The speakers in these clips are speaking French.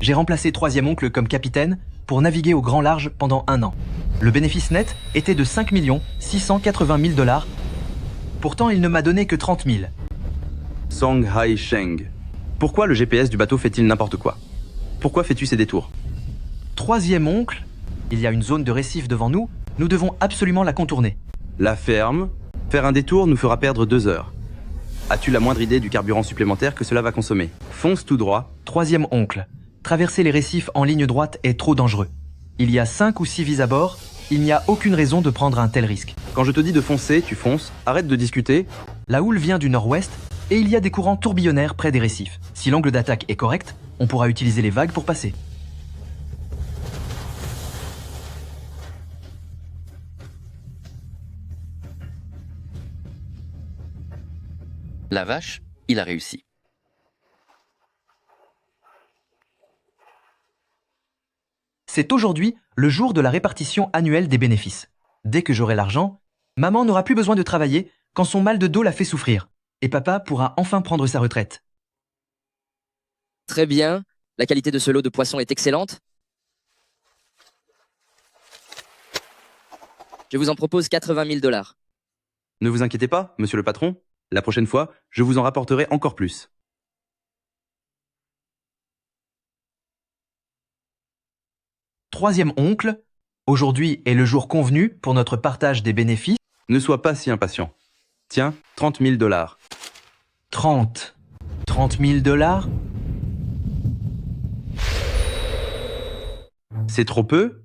J'ai remplacé troisième oncle comme capitaine pour naviguer au grand large pendant 1 an. Le bénéfice net était de 5 680 000 $. Pourtant, il ne m'a donné que 30 000. Song Hai Sheng. Pourquoi le GPS du bateau fait-il n'importe quoi? Pourquoi fais-tu ces détours? Troisième oncle, il y a une zone de récif devant nous, nous devons absolument la contourner. La ferme. Faire un détour nous fera perdre 2 heures. As-tu la moindre idée du carburant supplémentaire que cela va consommer? Fonce tout droit. Troisième oncle, traverser les récifs en ligne droite est trop dangereux. Il y a 5 ou 6 vis à bord, il n'y a aucune raison de prendre un tel risque. Quand je te dis de foncer, tu fonces. Arrête de discuter. La houle vient du nord-ouest et il y a des courants tourbillonnaires près des récifs. Si l'angle d'attaque est correct, on pourra utiliser les vagues pour passer. La vache, il a réussi. C'est aujourd'hui le jour de la répartition annuelle des bénéfices. Dès que j'aurai l'argent, maman n'aura plus besoin de travailler quand son mal de dos la fait souffrir. Et papa pourra enfin prendre sa retraite. Très bien. La qualité de ce lot de poissons est excellente. Je vous en propose 80 000 $. Ne vous inquiétez pas, monsieur le patron. La prochaine fois, je vous en rapporterai encore plus. Troisième oncle, aujourd'hui est le jour convenu pour notre partage des bénéfices. Ne sois pas si impatient. Tiens, 30 000 $. 30 000 $. C'est trop peu?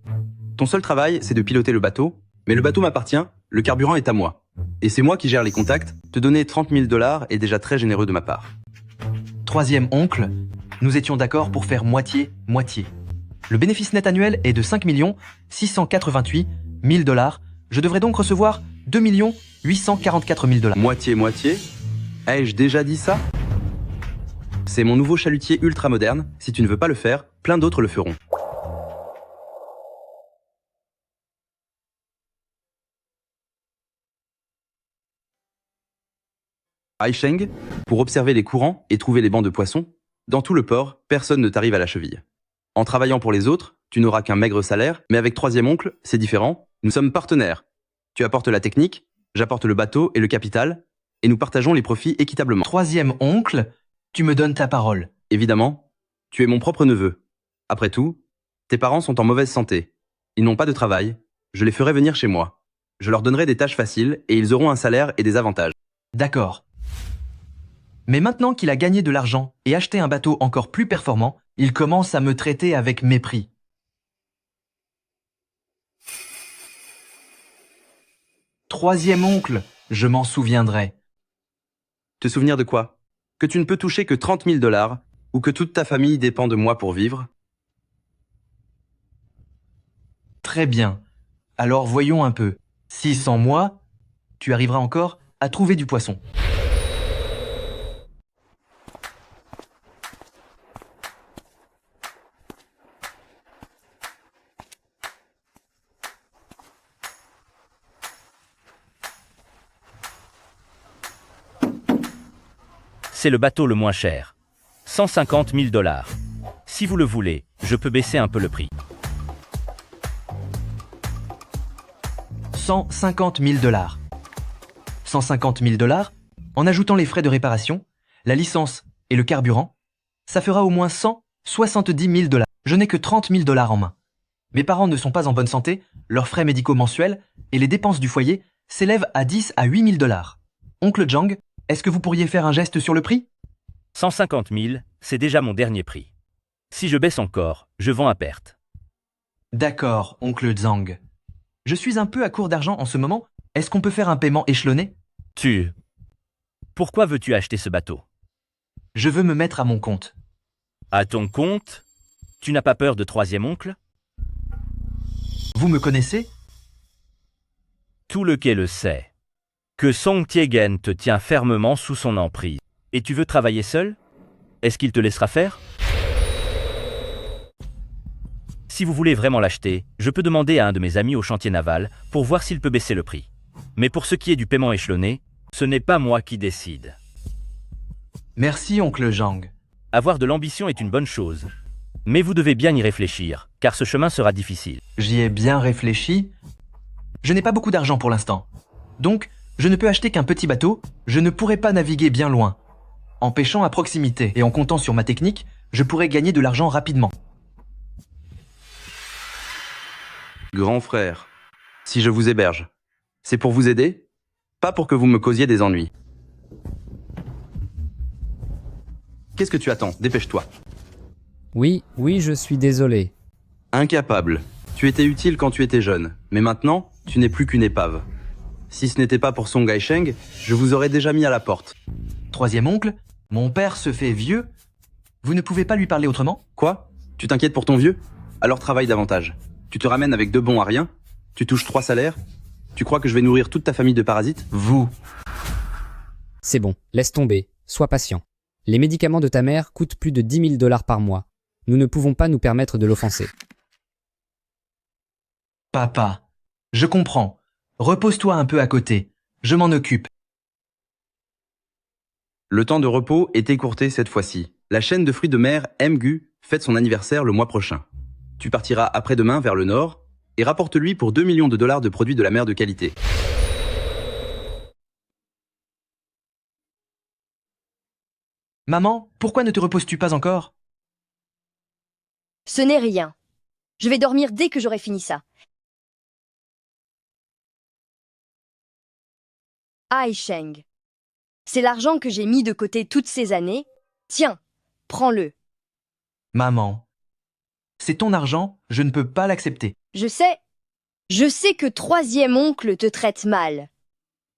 Ton seul travail, c'est de piloter le bateau, mais le bateau m'appartient, le carburant est à moi. Et c'est moi qui gère les contacts, te donner 30 000 $ est déjà très généreux de ma part. Troisième oncle, nous étions d'accord pour faire moitié-moitié. Le bénéfice net annuel est de 5 688 000 $. Je devrais donc recevoir 2 844 000 $. Moitié-moitié? Ai-je déjà dit ça? C'est mon nouveau chalutier ultra moderne, si tu ne veux pas le faire, plein d'autres le feront. Haisheng, pour observer les courants et trouver les bancs de poissons, dans tout le port, personne ne t'arrive à la cheville. En travaillant pour les autres, tu n'auras qu'un maigre salaire, mais avec troisième oncle, c'est différent. Nous sommes partenaires. Tu apportes la technique, j'apporte le bateau et le capital, et nous partageons les profits équitablement. Troisième oncle, tu me donnes ta parole. Évidemment, tu es mon propre neveu. Après tout, tes parents sont en mauvaise santé. Ils n'ont pas de travail. Je les ferai venir chez moi. Je leur donnerai des tâches faciles et ils auront un salaire et des avantages. D'accord. Mais maintenant qu'il a gagné de l'argent et acheté un bateau encore plus performant, il commence à me traiter avec mépris. Troisième oncle, je m'en souviendrai. Te souvenir de quoi? Que tu ne peux toucher que 30 000 $ ou que toute ta famille dépend de moi pour vivre? Très bien. Alors voyons un peu. Si sans moi, tu arriveras encore à trouver du poisson. C'est le bateau le moins cher. 150 000 $. Si vous le voulez, je peux baisser un peu le prix. 150 000 $. 150 000 $, en ajoutant les frais de réparation, la licence et le carburant, ça fera au moins 170 000 $. Je n'ai que 30 000 $ en main. Mes parents ne sont pas en bonne santé, leurs frais médicaux mensuels et les dépenses du foyer s'élèvent à 10 à 8 000 $. Oncle Zhang, est-ce que vous pourriez faire un geste sur le prix? 150 000, c'est déjà mon dernier prix. Si je baisse encore, je vends à perte. D'accord, oncle Zhang. Je suis un peu à court d'argent en ce moment. Est-ce qu'on peut faire un paiement échelonné? Pourquoi veux-tu acheter ce bateau? Je veux me mettre à mon compte. À ton compte? Tu n'as pas peur de troisième oncle? Vous me connaissez? Tout le quai le sait. Que Song Tiegen te tient fermement sous son emprise. Et tu veux travailler seul? Est-ce qu'il te laissera faire? Si vous voulez vraiment l'acheter, je peux demander à un de mes amis au chantier naval pour voir s'il peut baisser le prix. Mais pour ce qui est du paiement échelonné, ce n'est pas moi qui décide. Merci, oncle Zhang. Avoir de l'ambition est une bonne chose. Mais vous devez bien y réfléchir, car ce chemin sera difficile. J'y ai bien réfléchi. Je n'ai pas beaucoup d'argent pour l'instant. Donc, je ne peux acheter qu'un petit bateau, je ne pourrai pas naviguer bien loin. En pêchant à proximité et en comptant sur ma technique, je pourrais gagner de l'argent rapidement. Grand frère, si je vous héberge, c'est pour vous aider, pas pour que vous me causiez des ennuis. Qu'est-ce que tu attends? Dépêche-toi. Oui, je suis désolé. Incapable. Tu étais utile quand tu étais jeune, mais maintenant, tu n'es plus qu'une épave. Si ce n'était pas pour Song Haisheng, je vous aurais déjà mis à la porte. Troisième oncle, mon père se fait vieux. Vous ne pouvez pas lui parler autrement? Quoi? Tu t'inquiètes pour ton vieux? Alors travaille davantage. Tu te ramènes avec 2 bons à rien? Tu touches 3 salaires? Tu crois que je vais nourrir toute ta famille de parasites? Vous. C'est bon, laisse tomber, sois patient. Les médicaments de ta mère coûtent plus de 10 000 $ par mois. Nous ne pouvons pas nous permettre de l'offenser. Papa, je comprends. Repose-toi un peu à côté. Je m'en occupe. Le temps de repos est écourté cette fois-ci. La chaîne de fruits de mer Mgu fête son anniversaire le mois prochain. Tu partiras après-demain vers le nord et rapporte-lui pour 2 millions de dollars de produits de la mer de qualité. Maman, pourquoi ne te reposes-tu pas encore? Ce n'est rien. Je vais dormir dès que j'aurai fini ça. Haisheng. C'est l'argent que j'ai mis de côté toutes ces années. Tiens, prends-le. Maman, c'est ton argent, je ne peux pas l'accepter. Je sais que troisième oncle te traite mal.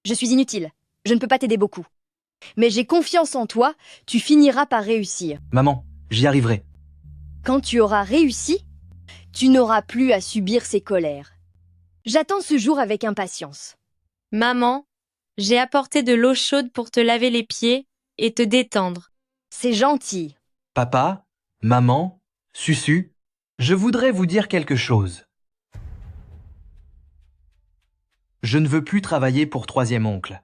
Je suis inutile, je ne peux pas t'aider beaucoup. Mais j'ai confiance en toi, tu finiras par réussir. Maman, j'y arriverai. Quand tu auras réussi, tu n'auras plus à subir ses colères. J'attends ce jour avec impatience. Maman, j'ai apporté de l'eau chaude pour te laver les pieds et te détendre. C'est gentil. Papa, maman, Susu, je voudrais vous dire quelque chose. Je ne veux plus travailler pour troisième oncle.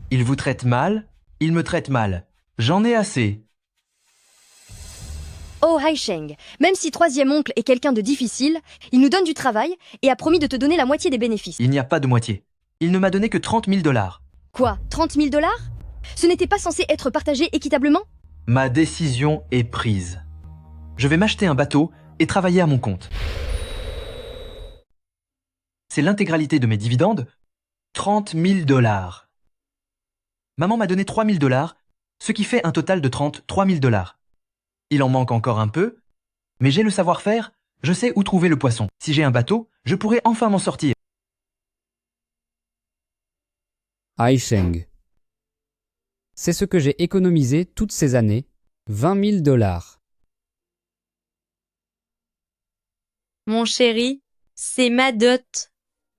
Il vous traite mal, il me traite mal. J'en ai assez. Oh Haisheng, même si troisième oncle est quelqu'un de difficile, il nous donne du travail et a promis de te donner la moitié des bénéfices. Il n'y a pas de moitié. Il ne m'a donné que 30 000 $. Quoi, 30 000 $? Ce n'était pas censé être partagé équitablement? Ma décision est prise. Je vais m'acheter un bateau et travailler à mon compte. C'est l'intégralité de mes dividendes, 30 000 $. Maman m'a donné 3 000 $, ce qui fait un total de 33 000 $. Il en manque encore un peu, mais j'ai le savoir-faire, je sais où trouver le poisson. Si j'ai un bateau, je pourrai enfin m'en sortir. Haisheng. C'est ce que j'ai économisé toutes ces années, 20 000 $. Mon chéri, c'est ma dot.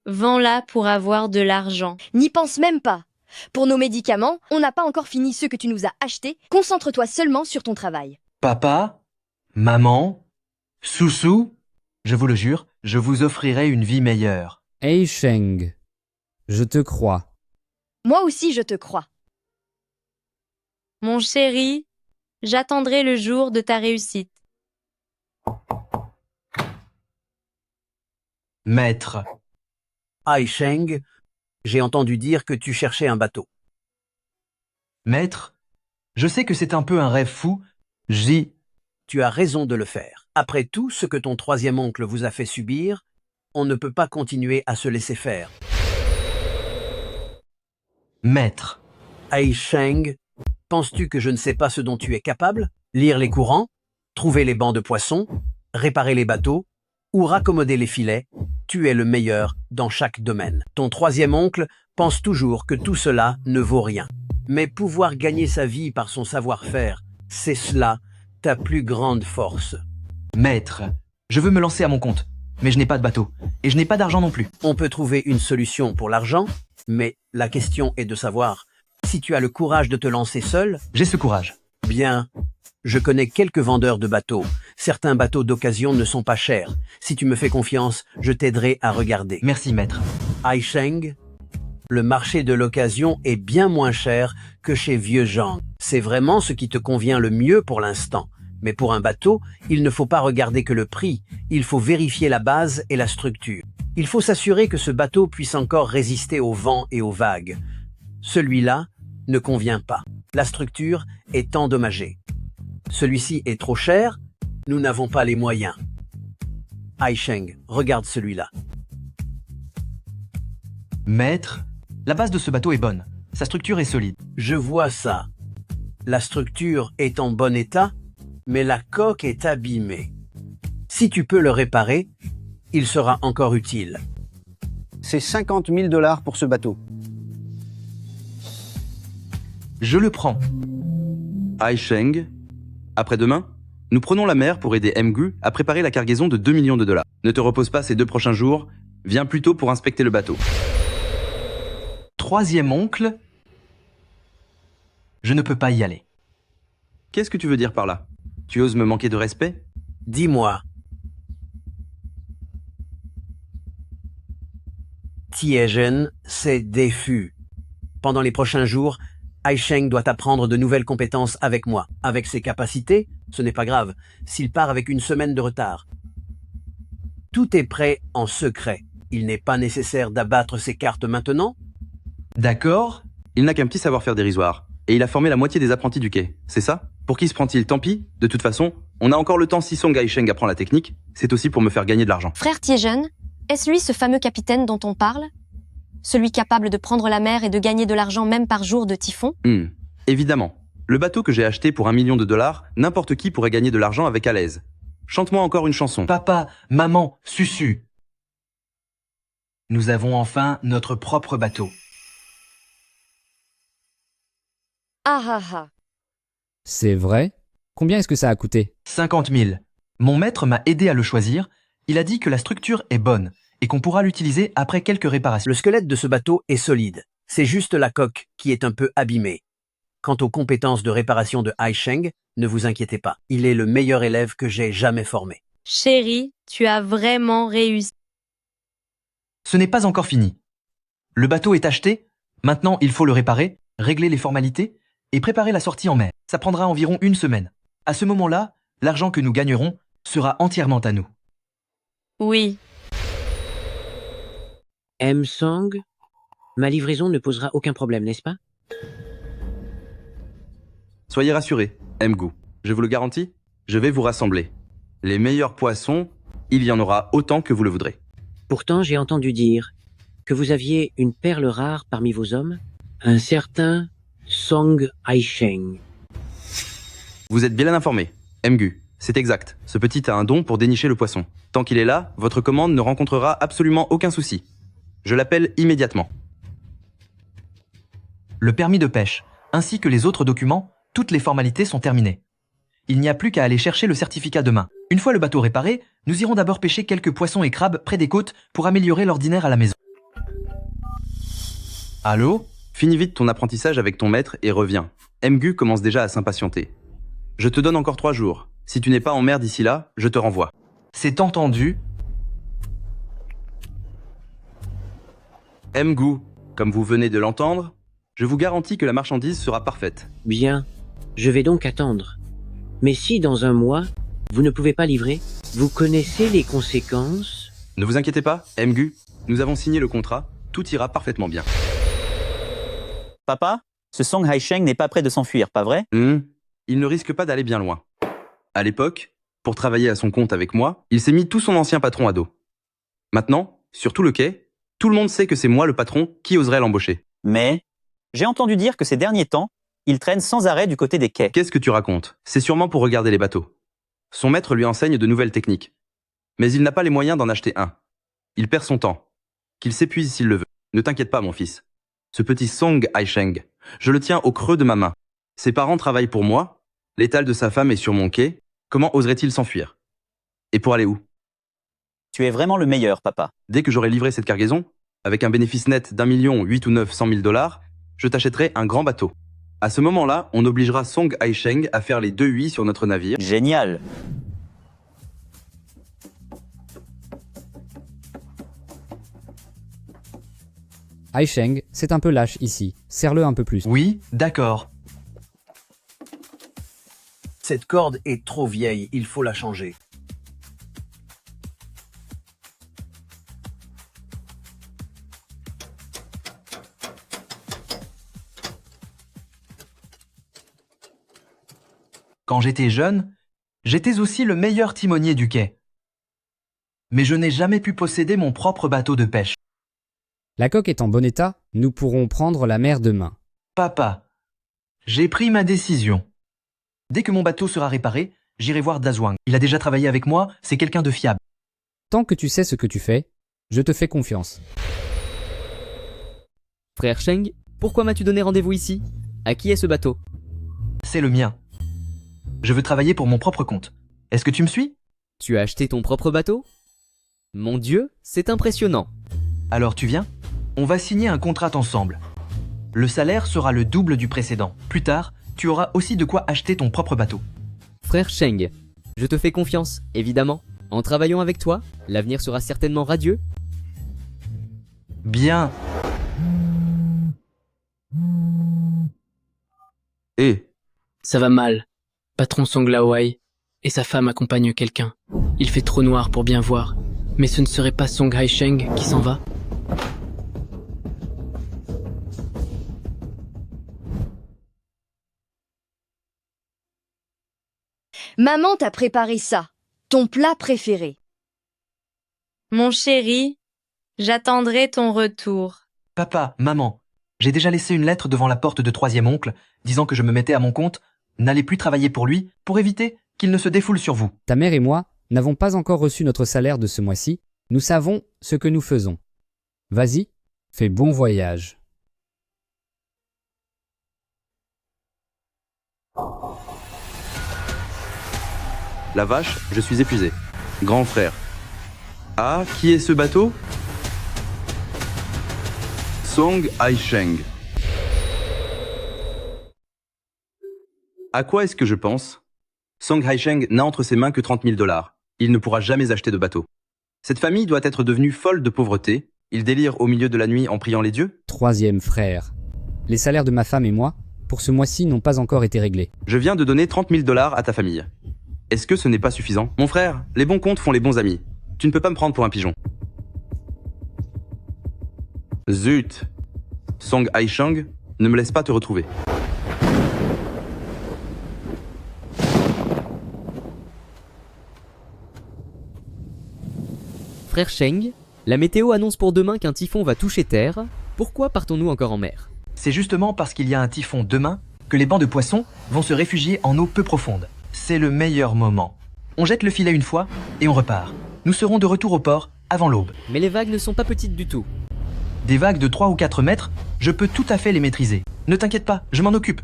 Vends-la pour avoir de l'argent. N'y pense même pas. Pour nos médicaments, on n'a pas encore fini ceux que tu nous as achetés. Concentre-toi seulement sur ton travail. Papa, maman, Soussou, je vous le jure, je vous offrirai une vie meilleure. Haisheng. Je te crois. Moi aussi, je te crois. Mon chéri, j'attendrai le jour de ta réussite. Maître, Haisheng, j'ai entendu dire que tu cherchais un bateau. maître, je sais que c'est un peu un rêve fou, Tu as raison de le faire. Après tout ce que ton troisième oncle vous a fait subir, on ne peut pas continuer à se laisser faire. Maître, Haisheng, penses-tu que je ne sais pas ce dont tu es capable? Lire les courants, trouver les bancs de poissons, réparer les bateaux ou raccommoder les filets? Tu es le meilleur dans chaque domaine. Ton troisième oncle pense toujours que tout cela ne vaut rien. Mais pouvoir gagner sa vie par son savoir-faire, c'est cela ta plus grande force. maître, je veux me lancer à mon compte, mais je n'ai pas de bateau, et je n'ai pas d'argent non plus. On peut trouver une solution pour l'argent, mais la question est de savoir si tu as le courage de te lancer seul. J'ai ce courage. Bien, je connais quelques vendeurs de bateaux. Certains bateaux d'occasion ne sont pas chers. Si tu me fais confiance, je t'aiderai à regarder. Merci, maître. Haisheng, le marché de l'occasion est bien moins cher que chez Vieux Jean. C'est vraiment ce qui te convient le mieux pour l'instant. Mais pour un bateau, il ne faut pas regarder que le prix, il faut vérifier la base et la structure. Il faut s'assurer que ce bateau puisse encore résister au vent et aux vagues. Celui-là ne convient pas. La structure est endommagée. Celui-ci est trop cher, nous n'avons pas les moyens. Aisheng, regarde celui-là. Maître, la base de ce bateau est bonne. Sa structure est solide. Je vois ça. La structure est en bon état, mais la coque est abîmée. Si tu peux le réparer, il sera encore utile. C'est 50 000 $ pour ce bateau. Je le prends. Aisheng, après-demain, nous prenons la mer pour aider Mgu à préparer la cargaison de 2 millions de dollars. Ne te repose pas ces 2 prochains jours, viens plutôt pour inspecter le bateau. Troisième oncle, je ne peux pas y aller. Qu'est-ce que tu veux dire par là? Tu oses me manquer de respect? Dis-moi. Tiegen s'est défus. Pendant les prochains jours, Aisheng doit apprendre de nouvelles compétences avec moi. Avec ses capacités, ce n'est pas grave, s'il part avec une semaine de retard. Tout est prêt en secret. Il n'est pas nécessaire d'abattre ses cartes maintenant. D'accord? Il n'a qu'un petit savoir-faire dérisoire, et il a formé la moitié des apprentis du quai, c'est ça? Pour qui se prend-il? Tant pis, de toute façon, on a encore le temps si Song Aisheng apprend la technique, c'est aussi pour me faire gagner de l'argent. Frère Tiegen, est-ce lui ce fameux capitaine dont on parle? Celui capable de prendre la mer et de gagner de l'argent même par jour de typhon? Évidemment. Le bateau que j'ai acheté pour 1 million de dollars, n'importe qui pourrait gagner de l'argent avec à l'aise. Chante-moi encore une chanson. Papa, maman, Susu. Nous avons enfin notre propre bateau. Ah ah ah. C'est vrai? Combien est-ce que ça a coûté? 50 000. Mon maître m'a aidé à le choisir. Il a dit que la structure est bonne et qu'on pourra l'utiliser après quelques réparations. Le squelette de ce bateau est solide. C'est juste la coque qui est un peu abîmée. Quant aux compétences de réparation de Aisheng, ne vous inquiétez pas. Il est le meilleur élève que j'ai jamais formé. Chérie, tu as vraiment réussi. Ce n'est pas encore fini. Le bateau est acheté. Maintenant, il faut le réparer, régler les formalités et préparer la sortie en mer. Ça prendra environ une semaine. À ce moment-là, l'argent que nous gagnerons sera entièrement à nous. Oui. M-Song, ma livraison ne posera aucun problème, n'est-ce pas? Soyez rassurés, Mgu. Je vous le garantis, je vais vous rassembler. Les meilleurs poissons, il y en aura autant que vous le voudrez. Pourtant, j'ai entendu dire que vous aviez une perle rare parmi vos hommes, un certain Song Aisheng. Vous êtes bien informé, Mgu. C'est exact. Ce petit a un don pour dénicher le poisson. Tant qu'il est là, votre commande ne rencontrera absolument aucun souci. Je l'appelle immédiatement. Le permis de pêche, ainsi que les autres documents, toutes les formalités sont terminées. Il n'y a plus qu'à aller chercher le certificat demain. Une fois le bateau réparé, nous irons d'abord pêcher quelques poissons et crabes près des côtes pour améliorer l'ordinaire à la maison. Allô? Finis vite ton apprentissage avec ton maître et reviens. Mgu commence déjà à s'impatienter. Je te donne encore 3 jours. Si tu n'es pas en mer d'ici là, je te renvoie. C'est entendu. Mgu, comme vous venez de l'entendre, je vous garantis que la marchandise sera parfaite. Bien, je vais donc attendre. Mais si dans un mois, vous ne pouvez pas livrer, vous connaissez les conséquences? Ne vous inquiétez pas, Mgu, nous avons signé le contrat, tout ira parfaitement bien. Papa, ce Song Aisheng n'est pas prêt de s'enfuir, pas vrai? Il ne risque pas d'aller bien loin. À l'époque, pour travailler à son compte avec moi, il s'est mis tout son ancien patron à dos. Maintenant, sur tout le quai, tout le monde sait que c'est moi le patron qui oserait l'embaucher. Mais j'ai entendu dire que ces derniers temps, il traîne sans arrêt du côté des quais. Qu'est-ce que tu racontes? C'est sûrement pour regarder les bateaux. Son maître lui enseigne de nouvelles techniques. Mais il n'a pas les moyens d'en acheter un. Il perd son temps. Qu'il s'épuise s'il le veut. Ne t'inquiète pas, mon fils. Ce petit Song Aisheng, je le tiens au creux de ma main. Ses parents travaillent pour moi. L'étal de sa femme est sur mon quai. Comment oserait-il s'enfuir? Et pour aller où? Tu es vraiment le meilleur, papa. Dès que j'aurai livré cette cargaison, avec un bénéfice net d'1 million 8 ou 900 000 $, je t'achèterai un grand bateau. À ce moment-là, on obligera Song Aisheng à faire les 2 huit sur notre navire. Génial. Aisheng, c'est un peu lâche ici. Serre-le un peu plus. Oui, d'accord. Cette corde est trop vieille, il faut la changer. Quand j'étais jeune, j'étais aussi le meilleur timonier du quai. Mais je n'ai jamais pu posséder mon propre bateau de pêche. La coque est en bon état, nous pourrons prendre la mer demain. Papa, j'ai pris ma décision. Dès que mon bateau sera réparé, j'irai voir Dazwang. Il a déjà travaillé avec moi, c'est quelqu'un de fiable. Tant que tu sais ce que tu fais, je te fais confiance. Frère Sheng, pourquoi m'as-tu donné rendez-vous ici? À qui est ce bateau? C'est le mien. Je veux travailler pour mon propre compte. Est-ce que tu me suis? Tu as acheté ton propre bateau? Mon Dieu, c'est impressionnant. Alors tu viens? On va signer un contrat ensemble. Le salaire sera le double du précédent. Plus tard, tu auras aussi de quoi acheter ton propre bateau. Frère Sheng, je te fais confiance, évidemment. En travaillant avec toi, l'avenir sera certainement radieux. Bien. Ça va mal. Patron Song Laowai et sa femme accompagnent quelqu'un. Il fait trop noir pour bien voir. Mais ce ne serait pas Song Haisheng qui s'en va? Maman t'a préparé ça, ton plat préféré. Mon chéri, j'attendrai ton retour. Papa, maman, j'ai déjà laissé une lettre devant la porte de troisième oncle, disant que je me mettais à mon compte, n'allez plus travailler pour lui, pour éviter qu'il ne se défoule sur vous. Ta mère et moi n'avons pas encore reçu notre salaire de ce mois-ci, nous savons ce que nous faisons. Vas-y, fais bon voyage. La vache, je suis épuisé. Grand frère. Ah, qui est ce bateau? Song Haisheng. À quoi est-ce que je pense? Song Haisheng n'a entre ses mains que 30 000 $. Il ne pourra jamais acheter de bateau. Cette famille doit être devenue folle de pauvreté. Ils délirent au milieu de la nuit en priant les dieux. Troisième frère. Les salaires de ma femme et moi, pour ce mois-ci, n'ont pas encore été réglés. Je viens de donner 30 000 $ à ta famille. Est-ce que ce n'est pas suffisant? Mon frère, les bons comptes font les bons amis. Tu ne peux pas me prendre pour un pigeon. Zut! Song Haisheng, ne me laisse pas te retrouver. Frère Sheng, la météo annonce pour demain qu'un typhon va toucher terre. Pourquoi partons-nous encore en mer? C'est justement parce qu'il y a un typhon demain que les bancs de poissons vont se réfugier en eau peu profonde. C'est le meilleur moment. On jette le filet une fois et on repart. Nous serons de retour au port avant l'aube. Mais les vagues ne sont pas petites du tout. Des vagues de 3 ou 4 mètres, je peux tout à fait les maîtriser. Ne t'inquiète pas, je m'en occupe.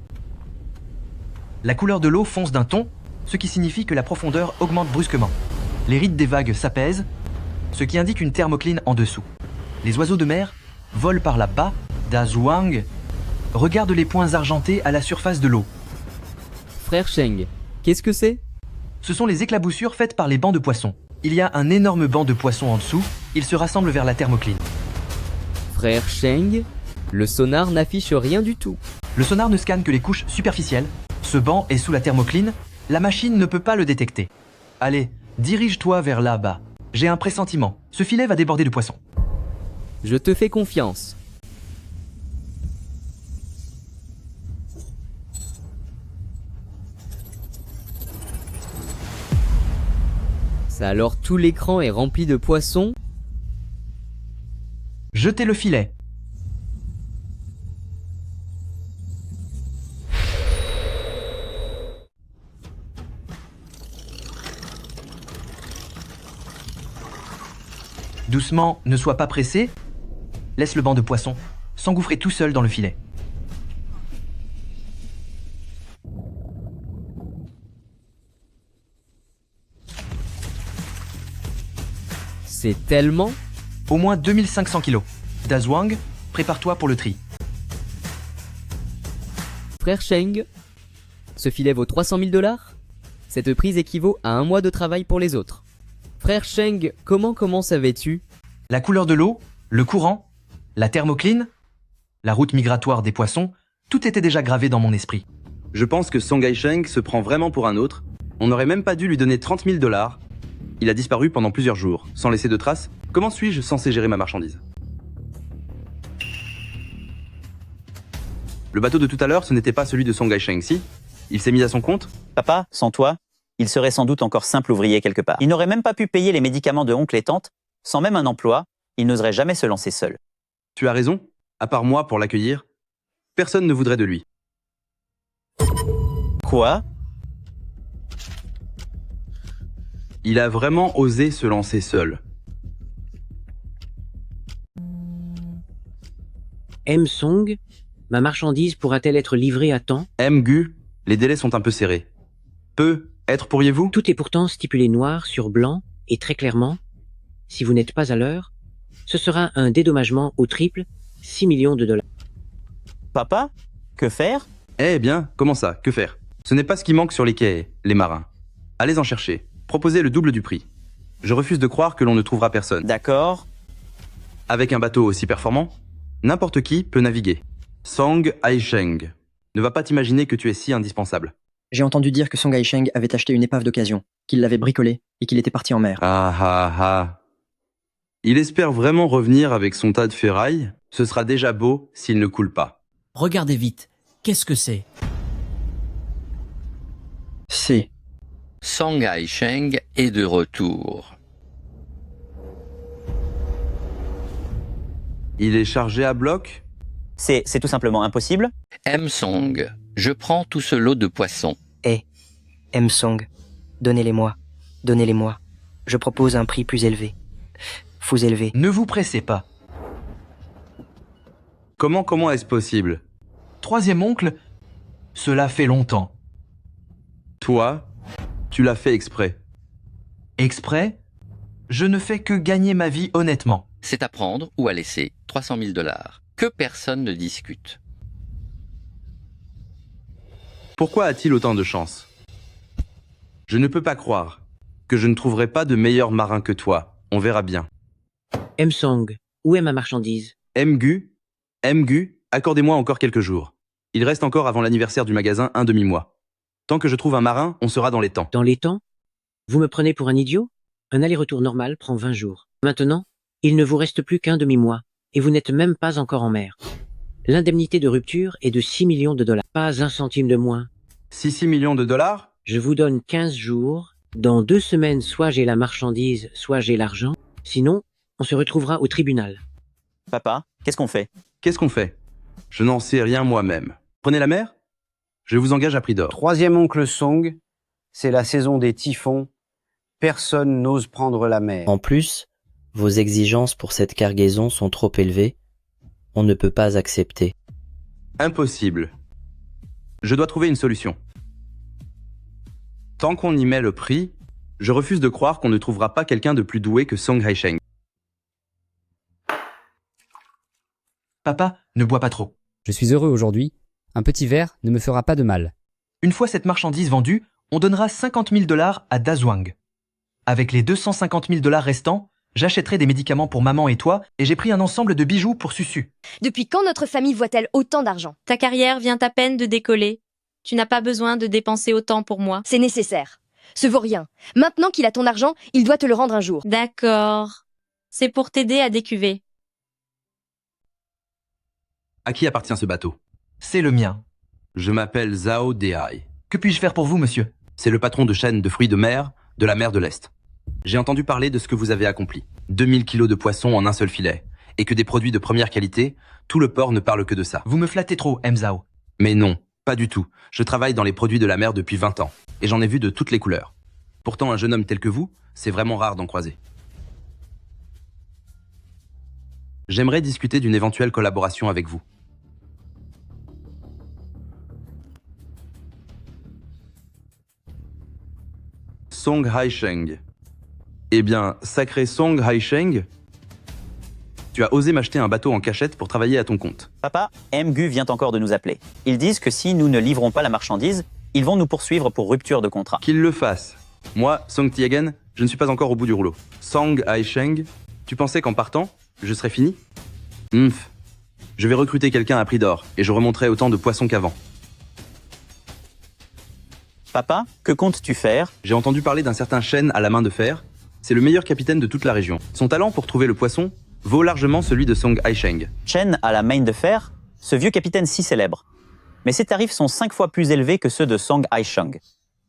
La couleur de l'eau fonce d'un ton, ce qui signifie que la profondeur augmente brusquement. Les rides des vagues s'apaisent, ce qui indique une thermocline en dessous. Les oiseaux de mer volent par là-bas, Dazwang. Regarde les points argentés à la surface de l'eau. Frère Sheng, qu'est-ce que c'est? Ce sont les éclaboussures faites par les bancs de poissons. Il y a un énorme banc de poissons en dessous, ils se rassemblent vers la thermocline. Frère Sheng, le sonar n'affiche rien du tout. Le sonar ne scanne que les couches superficielles. Ce banc est sous la thermocline, la machine ne peut pas le détecter. Allez, dirige-toi vers là-bas. J'ai un pressentiment, ce filet va déborder de poissons. Je te fais confiance. Ça alors tout l'écran est rempli de poissons. Jetez le filet. Doucement, ne sois pas pressé. Laisse le banc de poisson s'engouffrer tout seul dans le filet. C'est tellement... Au moins 2500 kilos. Dazwang, prépare-toi pour le tri. Frère Sheng, ce filet vaut 300 000 $? Cette prise équivaut à un mois de travail pour les autres. Frère Sheng, comment savais-tu? La couleur de l'eau, le courant, la thermocline, la route migratoire des poissons, tout était déjà gravé dans mon esprit. Je pense que Song Haisheng se prend vraiment pour un autre. On n'aurait même pas dû lui donner 30 000 $. Il a disparu pendant plusieurs jours, sans laisser de traces. Comment suis-je censé gérer ma marchandise? Le bateau de tout à l'heure, ce n'était pas celui de Song Haisheng, si? Il s'est mis à son compte? Papa, sans toi, il serait sans doute encore simple ouvrier quelque part. Il n'aurait même pas pu payer les médicaments de oncle et tante. Sans même un emploi, il n'oserait jamais se lancer seul. Tu as raison. À part moi pour l'accueillir, personne ne voudrait de lui. Quoi? Il a vraiment osé se lancer seul. M. Song, ma marchandise pourra-t-elle être livrée à temps? M. Gu, les délais sont un peu serrés. Peut être pourriez-vous? Tout est pourtant stipulé noir sur blanc et très clairement. Si vous n'êtes pas à l'heure, ce sera un dédommagement au triple, 6 millions de $. Papa? Que faire? Eh bien, comment ça? Que faire? Ce n'est pas ce qui manque sur les quais, les marins. Allez en chercher. Proposez le double du prix. Je refuse de croire que l'on ne trouvera personne. D'accord. Avec un bateau aussi performant, n'importe qui peut naviguer. Song Haisheng ne va pas t'imaginer que tu es si indispensable. J'ai entendu dire que Song Haisheng avait acheté une épave d'occasion, qu'il l'avait bricolée et qu'il était parti en mer. Ah ah ah. Il espère vraiment revenir avec son tas de ferraille. Ce sera déjà beau s'il ne coule pas. Regardez vite. Qu'est-ce que c'est? C'est... Song Haisheng est de retour. Il est chargé à bloc? C'est tout simplement impossible. M. Song, je prends tout ce lot de poissons. M. Song, donnez-les-moi. Donnez-les-moi. Je propose un prix plus élevé. Vous élever. Ne vous pressez pas. Comment est-ce possible? Troisième oncle, cela fait longtemps. Toi, tu l'as fait exprès. Exprès? Je ne fais que gagner ma vie honnêtement. C'est à prendre ou à laisser. 300 000 $. Que personne ne discute. Pourquoi a-t-il autant de chance? Je ne peux pas croire que je ne trouverai pas de meilleur marin que toi. On verra bien. M. Song, où est ma marchandise? M. Gu, accordez-moi encore quelques jours. Il reste encore avant l'anniversaire du magasin un demi-mois. Tant que je trouve un marin, on sera dans les temps. Dans les temps? Vous me prenez pour un idiot? Un aller-retour normal prend 20 jours. Maintenant, il ne vous reste plus qu'un demi-mois, et vous n'êtes même pas encore en mer. L'indemnité de rupture est de 6 millions de $. Pas un centime de moins. 6 millions de $? Je vous donne 15 jours. Dans 2 semaines, soit j'ai la marchandise, soit j'ai l'argent. Sinon, on se retrouvera au tribunal. Papa, qu'est-ce qu'on fait? Qu'est-ce qu'on fait? Je n'en sais rien moi-même. Prenez la mer? Je vous engage à prix d'or. Troisième oncle Song, c'est la saison des typhons. Personne n'ose prendre la mer. En plus, vos exigences pour cette cargaison sont trop élevées. On ne peut pas accepter. Impossible. Je dois trouver une solution. Tant qu'on y met le prix, je refuse de croire qu'on ne trouvera pas quelqu'un de plus doué que Song Haisheng. Papa, ne bois pas trop. Je suis heureux aujourd'hui. Un petit verre ne me fera pas de mal. Une fois cette marchandise vendue, on donnera 50 000 $ à Dazhuang. Avec les 250 000 $ restants, j'achèterai des médicaments pour maman et toi, et j'ai pris un ensemble de bijoux pour Susu. Depuis quand notre famille voit-elle autant d'argent? Ta carrière vient à peine de décoller. Tu n'as pas besoin de dépenser autant pour moi. C'est nécessaire. Ce vaut rien. Maintenant qu'il a ton argent, il doit te le rendre un jour. D'accord. C'est pour t'aider à décuver. À qui appartient ce bateau? C'est le mien. Je m'appelle Zhao Dehai. Que puis-je faire pour vous, monsieur? C'est le patron de chaîne de fruits de mer de la mer de l'Est. J'ai entendu parler de ce que vous avez accompli. 2000 kilos de poissons en un seul filet. Et que des produits de première qualité, tout le port ne parle que de ça. Vous me flattez trop, M. Zhao. Mais non, pas du tout. Je travaille dans les produits de la mer depuis 20 ans. Et j'en ai vu de toutes les couleurs. Pourtant, un jeune homme tel que vous, c'est vraiment rare d'en croiser. J'aimerais discuter d'une éventuelle collaboration avec vous. Song Haisheng. Eh bien, sacré Song Haisheng, tu as osé m'acheter un bateau en cachette pour travailler à ton compte. Papa, M. Gu vient encore de nous appeler. Ils disent que si nous ne livrons pas la marchandise, ils vont nous poursuivre pour rupture de contrat. Qu'ils le fassent. Moi, Song Tiegen, je ne suis pas encore au bout du rouleau. Song Haisheng, tu pensais qu'en partant, je serais fini? Je vais recruter quelqu'un à prix d'or, et je remonterai autant de poissons qu'avant. Papa, que comptes-tu faire? J'ai entendu parler d'un certain Shen à la main de fer. C'est le meilleur capitaine de toute la région. Son talent pour trouver le poisson vaut largement celui de Song Haisheng. Chen à la main de fer, ce vieux capitaine si célèbre. Mais ses tarifs sont 5 fois plus élevés que ceux de Song Haisheng.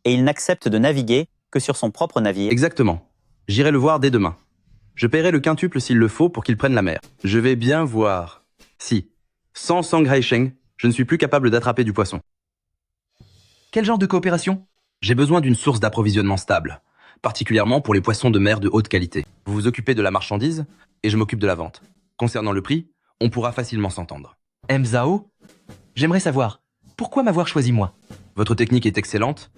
Et il n'accepte de naviguer que sur son propre navire. Exactement. J'irai le voir dès demain. Je paierai le quintuple s'il le faut pour qu'il prenne la mer. Je vais bien voir. Si, sans Song Haisheng, je ne suis plus capable d'attraper du poisson. Quel genre de coopération? J'ai besoin d'une source d'approvisionnement stable, particulièrement pour les poissons de mer de haute qualité. Vous vous occupez de la marchandise et je m'occupe de la vente. Concernant le prix, on pourra facilement s'entendre. Zhao, j'aimerais savoir, pourquoi m'avoir choisi moi? Votre technique est excellente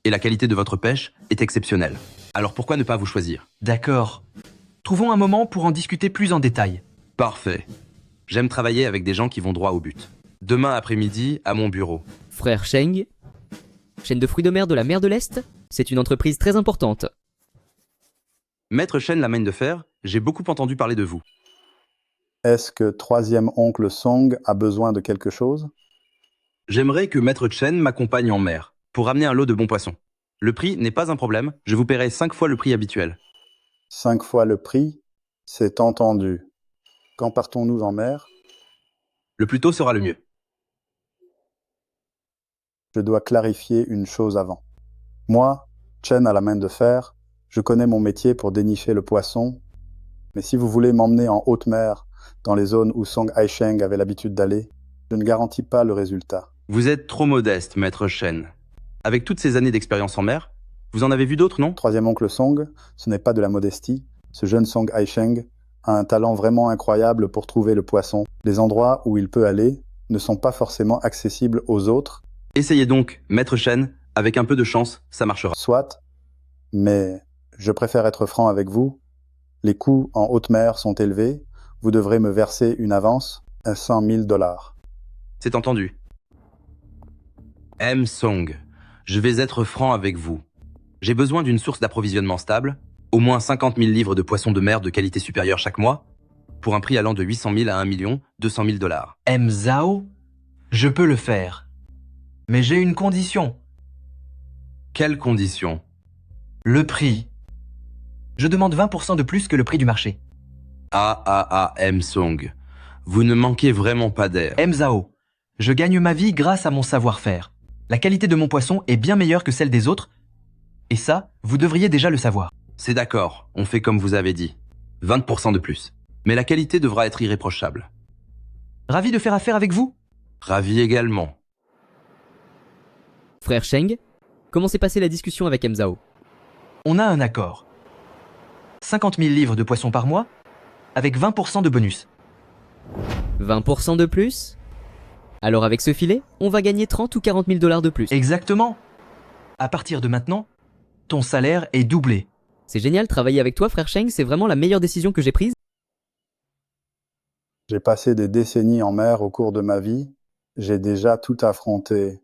et la qualité de votre pêche est exceptionnelle. Alors pourquoi ne pas vous choisir? D'accord. Trouvons un moment pour en discuter plus en détail. Parfait. J'aime travailler avec des gens qui vont droit au but. Demain après-midi, à mon bureau. Frère Sheng, chaîne de fruits de mer de la mer de l'Est, c'est une entreprise très importante. Maître Shen la main de fer, j'ai beaucoup entendu parler de vous. Est-ce que troisième oncle Song a besoin de quelque chose? J'aimerais que Maître Chen m'accompagne en mer, pour ramener un lot de bons poissons. Le prix n'est pas un problème, je vous paierai 5 fois le prix habituel. 5 fois le prix, c'est entendu. Quand partons-nous en mer? Le plus tôt sera le mieux. Je dois clarifier une chose avant. Moi, Chen à la main de fer, je connais mon métier pour dénicher le poisson, mais si vous voulez m'emmener en haute mer, dans les zones où Song Haisheng avait l'habitude d'aller, je ne garantis pas le résultat. Vous êtes trop modeste, Maître Shen. Avec toutes ces années d'expérience en mer, vous en avez vu d'autres, non? Troisième oncle Song, ce n'est pas de la modestie. Ce jeune Song Haisheng a un talent vraiment incroyable pour trouver le poisson. Les endroits où il peut aller ne sont pas forcément accessibles aux autres. Essayez donc, Maître Shen, avec un peu de chance, ça marchera. Soit, mais je préfère être franc avec vous. Les coûts en haute mer sont élevés. Vous devrez me verser une avance, 100 000 $. C'est entendu. Song, je vais être franc avec vous. J'ai besoin d'une source d'approvisionnement stable, au moins 50 000 livres de poissons de mer de qualité supérieure chaque mois, pour un prix allant de 800 000 à 1 200 000 $. Zhao, je peux le faire. Mais j'ai une condition. Quelle condition? Le prix. Je demande 20% de plus que le prix du marché. Song, vous ne manquez vraiment pas d'air. Zhao, je gagne ma vie grâce à mon savoir-faire. La qualité de mon poisson est bien meilleure que celle des autres, et ça, vous devriez déjà le savoir. C'est d'accord, on fait comme vous avez dit. 20% de plus. Mais la qualité devra être irréprochable. Ravi de faire affaire avec vous. Ravi également. Frère Sheng, comment s'est passée la discussion avec Zhao? On a un accord. 50 000 livres de poissons par mois, avec 20% de bonus. 20% de plus? Alors avec ce filet, on va gagner 30 ou 40 000 $ de plus. Exactement. À partir de maintenant, ton salaire est doublé. C'est génial, travailler avec toi, frère Sheng, c'est vraiment la meilleure décision que j'ai prise. J'ai passé des décennies en mer au cours de ma vie. J'ai déjà tout affronté.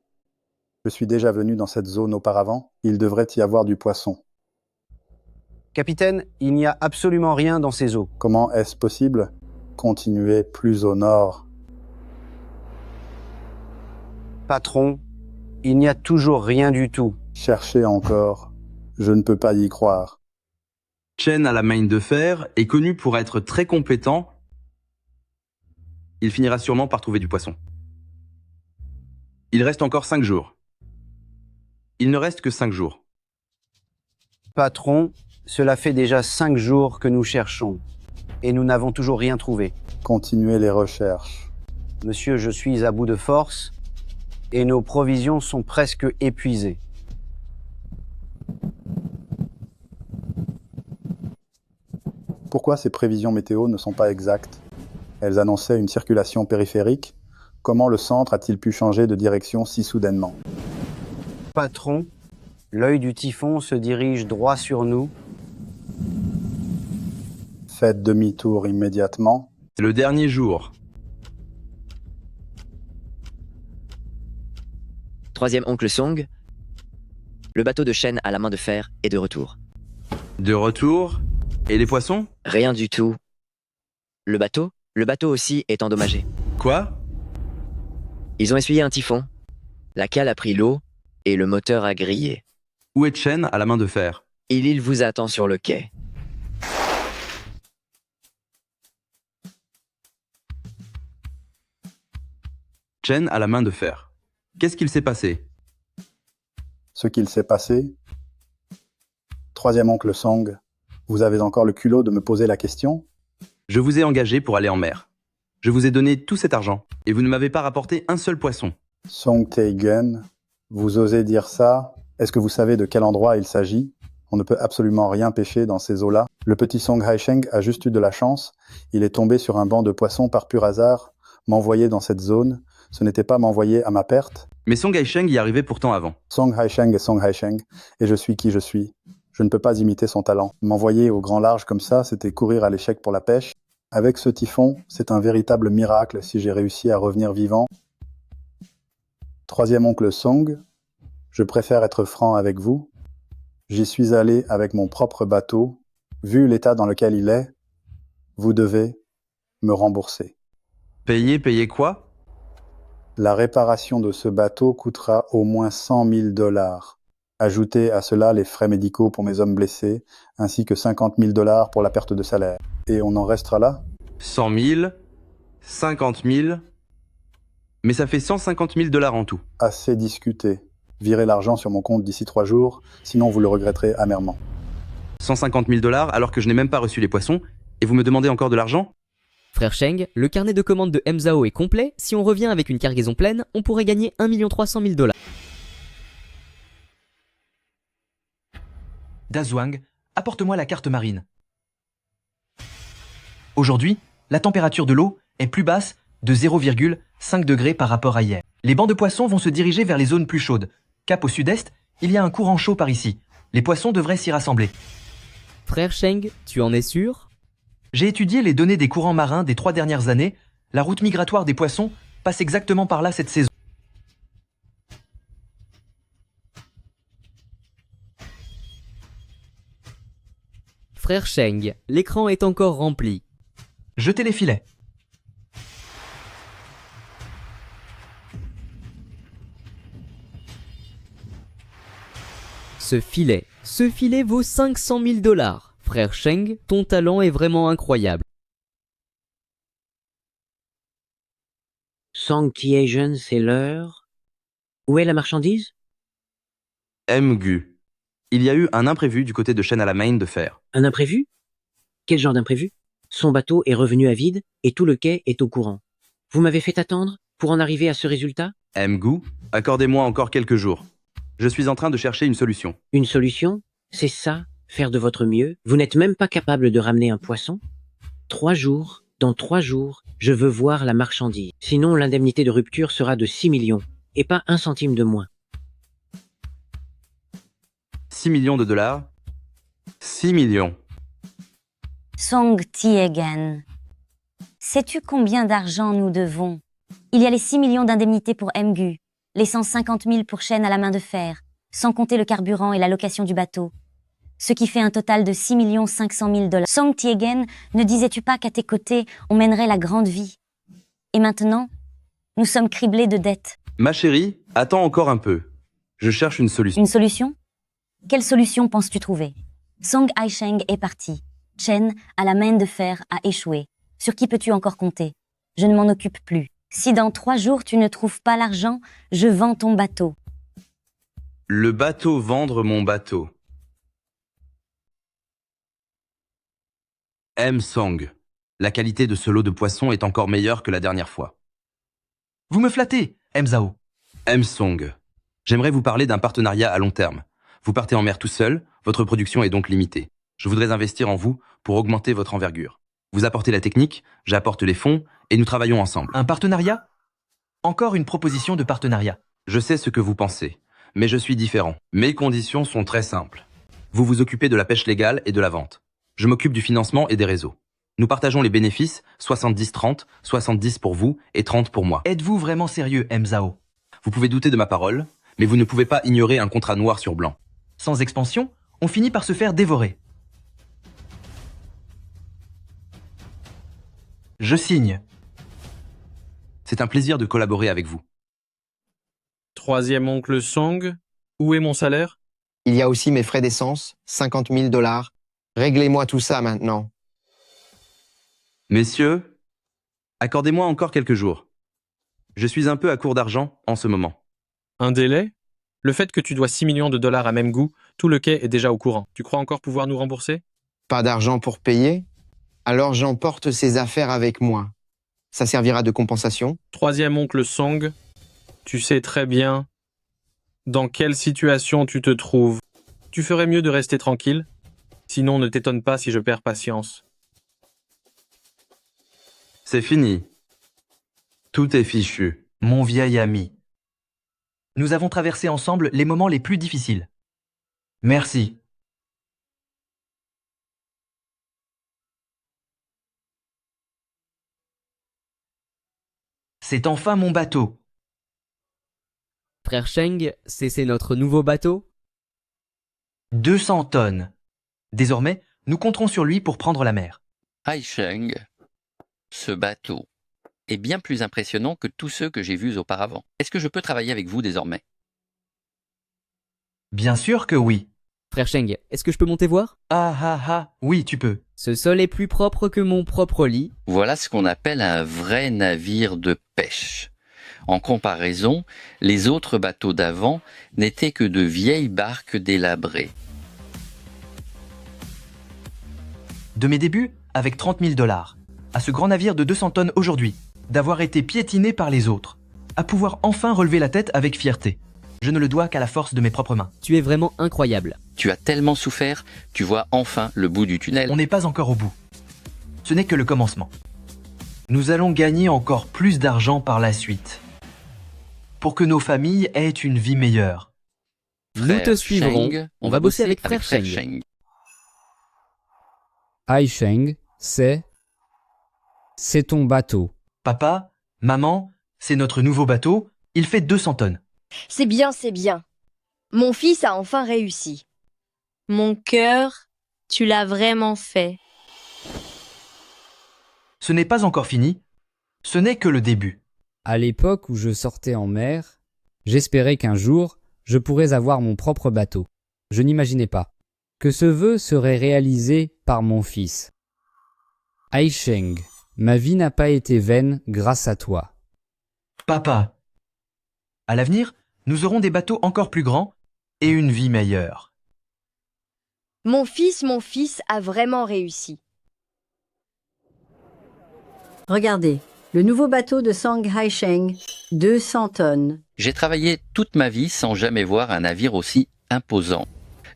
Je suis déjà venu dans cette zone auparavant. Il devrait y avoir du poisson. Capitaine, il n'y a absolument rien dans ces eaux. Comment est-ce possible? Continuez plus au nord. Patron, il n'y a toujours rien du tout. Cherchez encore. Je ne peux pas y croire. Chen à la main de fer est connu pour être très compétent. Il finira sûrement par trouver du poisson. Il reste encore 5 jours. Il ne reste que 5 jours. Patron, cela fait déjà 5 jours que nous cherchons. Et nous n'avons toujours rien trouvé. Continuez les recherches. Monsieur, je suis à bout de force. Et nos provisions sont presque épuisées. Pourquoi ces prévisions météo ne sont pas exactes? Elles annonçaient une circulation périphérique. Comment le centre a-t-il pu changer de direction si soudainement? Patron, l'œil du typhon se dirige droit sur nous. Faites demi-tour immédiatement. C'est le dernier jour. Troisième oncle Song, le bateau de Shen à la main de fer est de retour. De retour? Et les poissons? Rien du tout. Le bateau aussi est endommagé. Quoi? Ils ont essuyé un typhon. La cale a pris l'eau Et le moteur a grillé. Où est Chen à la main de fer? Il vous attend sur le quai. Chen à la main de fer. Qu'est-ce qu'il s'est passé? Ce qu'il s'est passé. Troisième oncle Song, vous avez encore le culot de me poser la question? Je vous ai engagé pour aller en mer. Je vous ai donné tout cet argent, et vous ne m'avez pas rapporté un seul poisson. Song Tae-gun, vous osez dire ça? Est-ce que vous savez de quel endroit il s'agit? On ne peut absolument rien pêcher dans ces eaux-là. Le petit Song Haisheng a juste eu de la chance. Il est tombé sur un banc de poissons par pur hasard. M'envoyer dans cette zone, ce n'était pas m'envoyer à ma perte. Mais Song Haisheng y arrivait pourtant avant. Song Haisheng est Song Haisheng, et je suis qui je suis. Je ne peux pas imiter son talent. M'envoyer au grand large comme ça, c'était courir à l'échec pour la pêche. Avec ce typhon, c'est un véritable miracle si j'ai réussi à revenir vivant. Troisième oncle Song, je préfère être franc avec vous. J'y suis allé avec mon propre bateau. Vu l'état dans lequel il est, vous devez me rembourser. Payer quoi? La réparation de ce bateau coûtera au moins 100 000 $. Ajoutez à cela les frais médicaux pour mes hommes blessés, ainsi que 50 000 $ pour la perte de salaire. Et on en restera là? 100 000, 50 000, mais ça fait 150 000 $ en tout. Assez discuté. Virez l'argent sur mon compte d'ici 3 jours, sinon vous le regretterez amèrement. 150 000 $ alors que je n'ai même pas reçu les poissons, et vous me demandez encore de l'argent? Frère Sheng, le carnet de commandes de Mzao est complet. Si on revient avec une cargaison pleine, on pourrait gagner 1 300 000 $. Dazhuang, apporte-moi la carte marine. Aujourd'hui, la température de l'eau est plus basse de 0,5 degrés par rapport à hier. Les bancs de poissons vont se diriger vers les zones plus chaudes. Cap au sud-est, il y a un courant chaud par ici. Les poissons devraient s'y rassembler. Frère Sheng, tu en es sûr? J'ai étudié les données des courants marins des 3 dernières années. La route migratoire des poissons passe exactement par là cette saison. Frère Sheng, l'écran est encore rempli. Jetez les filets. Ce filet vaut 500 000 $. Frère Sheng, ton talent est vraiment incroyable. Song Tae-gun, c'est l'heure. Où est la marchandise? Mgu. Il y a eu un imprévu du côté de Chen à la main de fer. Un imprévu? Quel genre d'imprévu? Son bateau est revenu à vide et tout le quai est au courant. Vous m'avez fait attendre pour en arriver à ce résultat? Mgu, accordez-moi encore quelques jours. Je suis en train de chercher une solution. Une solution? C'est ça, faire de votre mieux? Vous n'êtes même pas capable de ramener un poisson? 3 jours, dans 3 jours, je veux voir la marchandise. Sinon, l'indemnité de rupture sera de 6 millions, et pas 1 centime de moins. 6 millions de $? 6 millions. Song Tae-gun, sais-tu combien d'argent nous devons? Il y a les 6 millions d'indemnités pour Mgu, les 150 000 pour Chen à la main de fer, sans compter le carburant et la location du bateau. Ce qui fait un total de 6 500 000 $. Song Tae-gun, ne disais-tu pas qu'à tes côtés, on mènerait la grande vie? Et maintenant, nous sommes criblés de dettes. Ma chérie, attends encore un peu. Je cherche une solution. Une solution? Quelle solution penses-tu trouver? Song Haisheng est parti. Chen, à la main de fer, a échoué. Sur qui peux-tu encore compter? Je ne m'en occupe plus. Si dans 3 jours tu ne trouves pas l'argent, je vends ton bateau. Le bateau vendre mon bateau. Song. La qualité de ce lot de poissons est encore meilleure que la dernière fois. Vous me flattez, Mzao. Song. J'aimerais vous parler d'un partenariat à long terme. Vous partez en mer tout seul, votre production est donc limitée. Je voudrais investir en vous pour augmenter votre envergure. Vous apportez la technique, j'apporte les fonds, et nous travaillons ensemble. Un partenariat? Encore une proposition de partenariat. Je sais ce que vous pensez, mais je suis différent. Mes conditions sont très simples. Vous vous occupez de la pêche légale et de la vente. Je m'occupe du financement et des réseaux. Nous partageons les bénéfices, 70-30, 70 pour vous et 30 pour moi. Êtes-vous vraiment sérieux, Mzao? Vous pouvez douter de ma parole, mais vous ne pouvez pas ignorer un contrat noir sur blanc. Sans expansion, on finit par se faire dévorer. Je signe. C'est un plaisir de collaborer avec vous. Troisième oncle Song, Où est mon salaire? Il y a aussi mes frais d'essence, 50 000 $. Réglez-moi tout ça maintenant. Messieurs, accordez-moi encore quelques jours. Je suis un peu à court d'argent en ce moment. Un délai? Le fait que tu dois 6 millions de dollars à Memgu, tout le quai est déjà au courant. Tu crois encore pouvoir nous rembourser? Pas d'argent pour payer? Alors j'emporte ces affaires avec moi. Ça servira de compensation? Troisième oncle Song, tu sais très bien dans quelle situation tu te trouves. Tu ferais mieux de rester tranquille, sinon ne t'étonne pas si je perds patience. C'est fini. Tout est fichu. Mon vieil ami. Nous avons traversé ensemble les moments les plus difficiles. Merci. C'est enfin mon bateau. Frère Sheng, c'est notre nouveau bateau? 200 tonnes. Désormais, nous compterons sur lui pour prendre la mer. Haisheng, ce bateau est bien plus impressionnant que tous ceux que j'ai vus auparavant. Est-ce que je peux travailler avec vous désormais? Bien sûr que oui. Frère Sheng, est-ce que je peux monter voir? Oui, tu peux. Ce sol est plus propre que mon propre lit. Voilà ce qu'on appelle un vrai navire de pêche. En comparaison, les autres bateaux d'avant n'étaient que de vieilles barques délabrées. De mes débuts, avec 30 000 $, à ce grand navire de 200 tonnes aujourd'hui, d'avoir été piétiné par les autres, à pouvoir enfin relever la tête avec fierté. Je ne le dois qu'à la force de mes propres mains. Tu es vraiment incroyable. Tu as tellement souffert, tu vois enfin le bout du tunnel. On n'est pas encore au bout. Ce n'est que le commencement. Nous allons gagner encore plus d'argent par la suite. Pour que nos familles aient une vie meilleure. Nous te suivrons. On va bosser avec Frère Sheng. Haisheng, c'est ton bateau. Papa, maman, c'est notre nouveau bateau. Il fait 200 tonnes. C'est bien, c'est bien. Mon fils a enfin réussi. Mon cœur, tu l'as vraiment fait. Ce n'est pas encore fini. Ce n'est que le début. À l'époque où je sortais en mer, j'espérais qu'un jour, je pourrais avoir mon propre bateau. Je n'imaginais pas que ce vœu serait réalisé par mon fils. Haisheng, ma vie n'a pas été vaine grâce à toi. Papa, à l'avenir, nous aurons des bateaux encore plus grands et une vie meilleure. Mon fils a vraiment réussi. Regardez, le nouveau bateau de Song Haisheng, 200 tonnes. J'ai travaillé toute ma vie sans jamais voir un navire aussi imposant.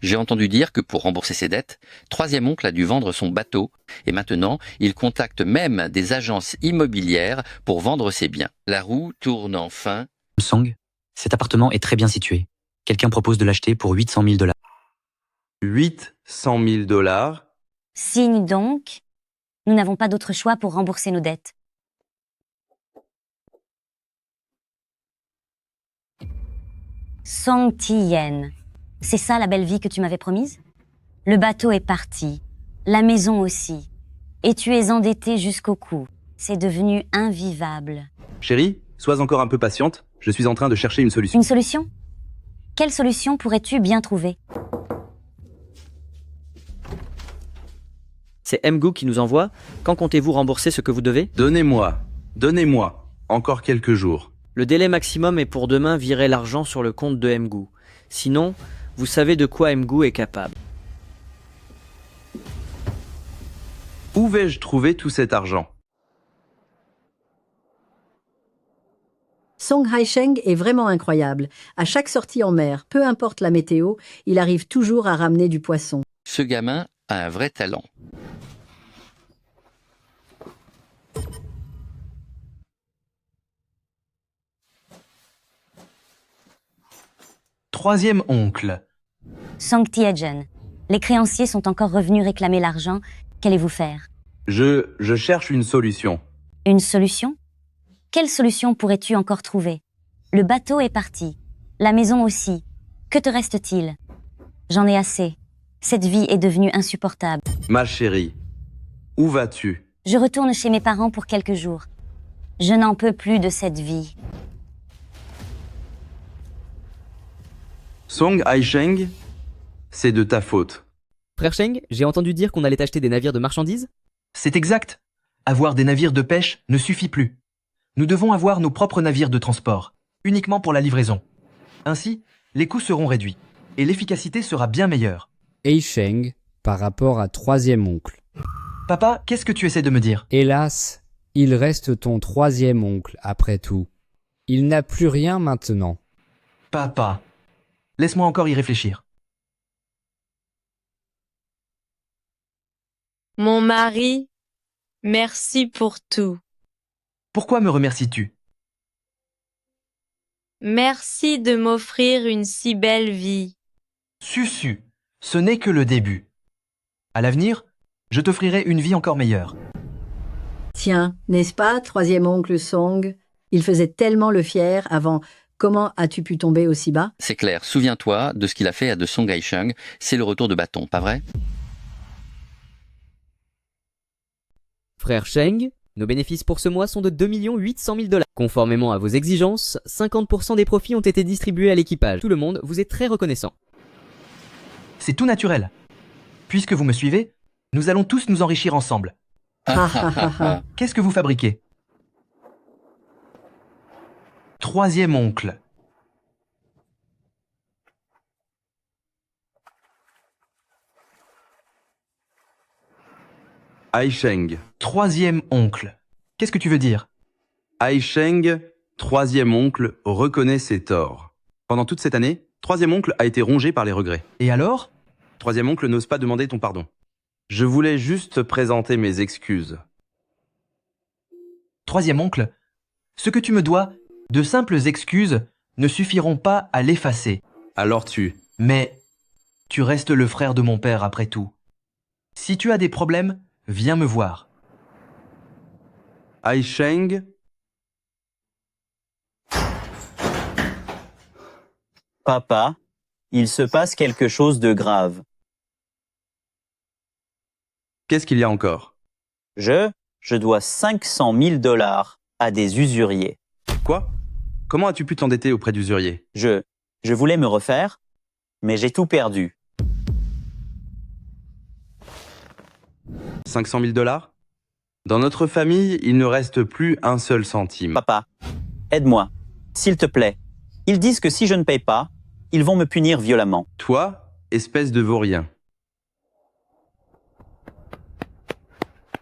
J'ai entendu dire que pour rembourser ses dettes, troisième oncle a dû vendre son bateau et maintenant il contacte même des agences immobilières pour vendre ses biens. La roue tourne enfin. Song, cet appartement est très bien situé. Quelqu'un propose de l'acheter pour 800 000 $. 800 000 $? Signe donc. Nous n'avons pas d'autre choix pour rembourser nos dettes. Song Tiyen. C'est ça la belle vie que tu m'avais promise? Le bateau est parti, la maison aussi, et tu es endetté jusqu'au cou. C'est devenu invivable. Chérie, sois encore un peu patiente, je suis en train de chercher une solution. Une solution? Quelle solution pourrais-tu bien trouver? C'est Memgu qui nous envoie. Quand comptez-vous rembourser ce que vous devez? Donnez-moi, encore quelques jours. Le délai maximum est pour demain virer l'argent sur le compte de Memgu. Sinon, vous savez de quoi Memgu est capable. Où vais-je trouver tout cet argent? Song Haisheng est vraiment incroyable. À chaque sortie en mer, peu importe la météo, il arrive toujours à ramener du poisson. Ce gamin a un vrai talent. Troisième oncle. Song Tiajen, les créanciers sont encore revenus réclamer l'argent. Qu'allez-vous faire? Je cherche une solution. Une solution? Quelle solution pourrais-tu encore trouver? Le bateau est parti. La maison aussi. Que te reste-t-il? J'en ai assez. Cette vie est devenue insupportable. Ma chérie, où vas-tu? Je retourne chez mes parents pour quelques jours. Je n'en peux plus de cette vie. Song Haisheng, c'est de ta faute. Frère Sheng, j'ai entendu dire qu'on allait acheter des navires de marchandises. C'est exact. Avoir des navires de pêche ne suffit plus. Nous devons avoir nos propres navires de transport, uniquement pour la livraison. Ainsi, les coûts seront réduits et l'efficacité sera bien meilleure. Haisheng par rapport à troisième oncle. Papa, qu'est-ce que tu essaies de me dire? Hélas, il reste ton troisième oncle après tout. Il n'a plus rien maintenant. Papa, laisse-moi encore y réfléchir. Mon mari, merci pour tout. Pourquoi me remercies-tu? Merci de m'offrir une si belle vie. Susu, ce n'est que le début. À l'avenir, je t'offrirai une vie encore meilleure. Tiens, n'est-ce pas, troisième oncle Song? Il faisait tellement le fier avant. Comment as-tu pu tomber aussi bas? C'est clair, souviens-toi de ce qu'il a fait à de Song Haisheng, c'est le retour de bâton, pas vrai? Frère Sheng, nos bénéfices pour ce mois sont de 2 800 000 $. Conformément à vos exigences, 50% des profits ont été distribués à l'équipage. Tout le monde vous est très reconnaissant. C'est tout naturel. Puisque vous me suivez, nous allons tous nous enrichir ensemble. Qu'est-ce que vous fabriquez? Troisième oncle. Haisheng. Troisième oncle. Qu'est-ce que tu veux dire? Haisheng, troisième oncle, reconnaît ses torts. Pendant toute cette année, troisième oncle a été rongé par les regrets. Et alors? Troisième oncle n'ose pas demander ton pardon. Je voulais juste présenter mes excuses. Troisième oncle, ce que tu me dois, de simples excuses, ne suffiront pas à l'effacer. Alors tu... Mais tu restes le frère de mon père après tout. Si tu as des problèmes, viens me voir. Haisheng. Papa, il se passe quelque chose de grave. Qu'est-ce qu'il y a encore? Je dois 500 000 $ à des usuriers. Quoi? Comment as-tu pu t'endetter auprès d'usuriers? Je voulais me refaire, mais j'ai tout perdu. 500 000 $? Dans notre famille, il ne reste plus un seul centime. Papa, aide-moi, s'il te plaît. Ils disent que si je ne paye pas, ils vont me punir violemment. Toi, espèce de vaurien.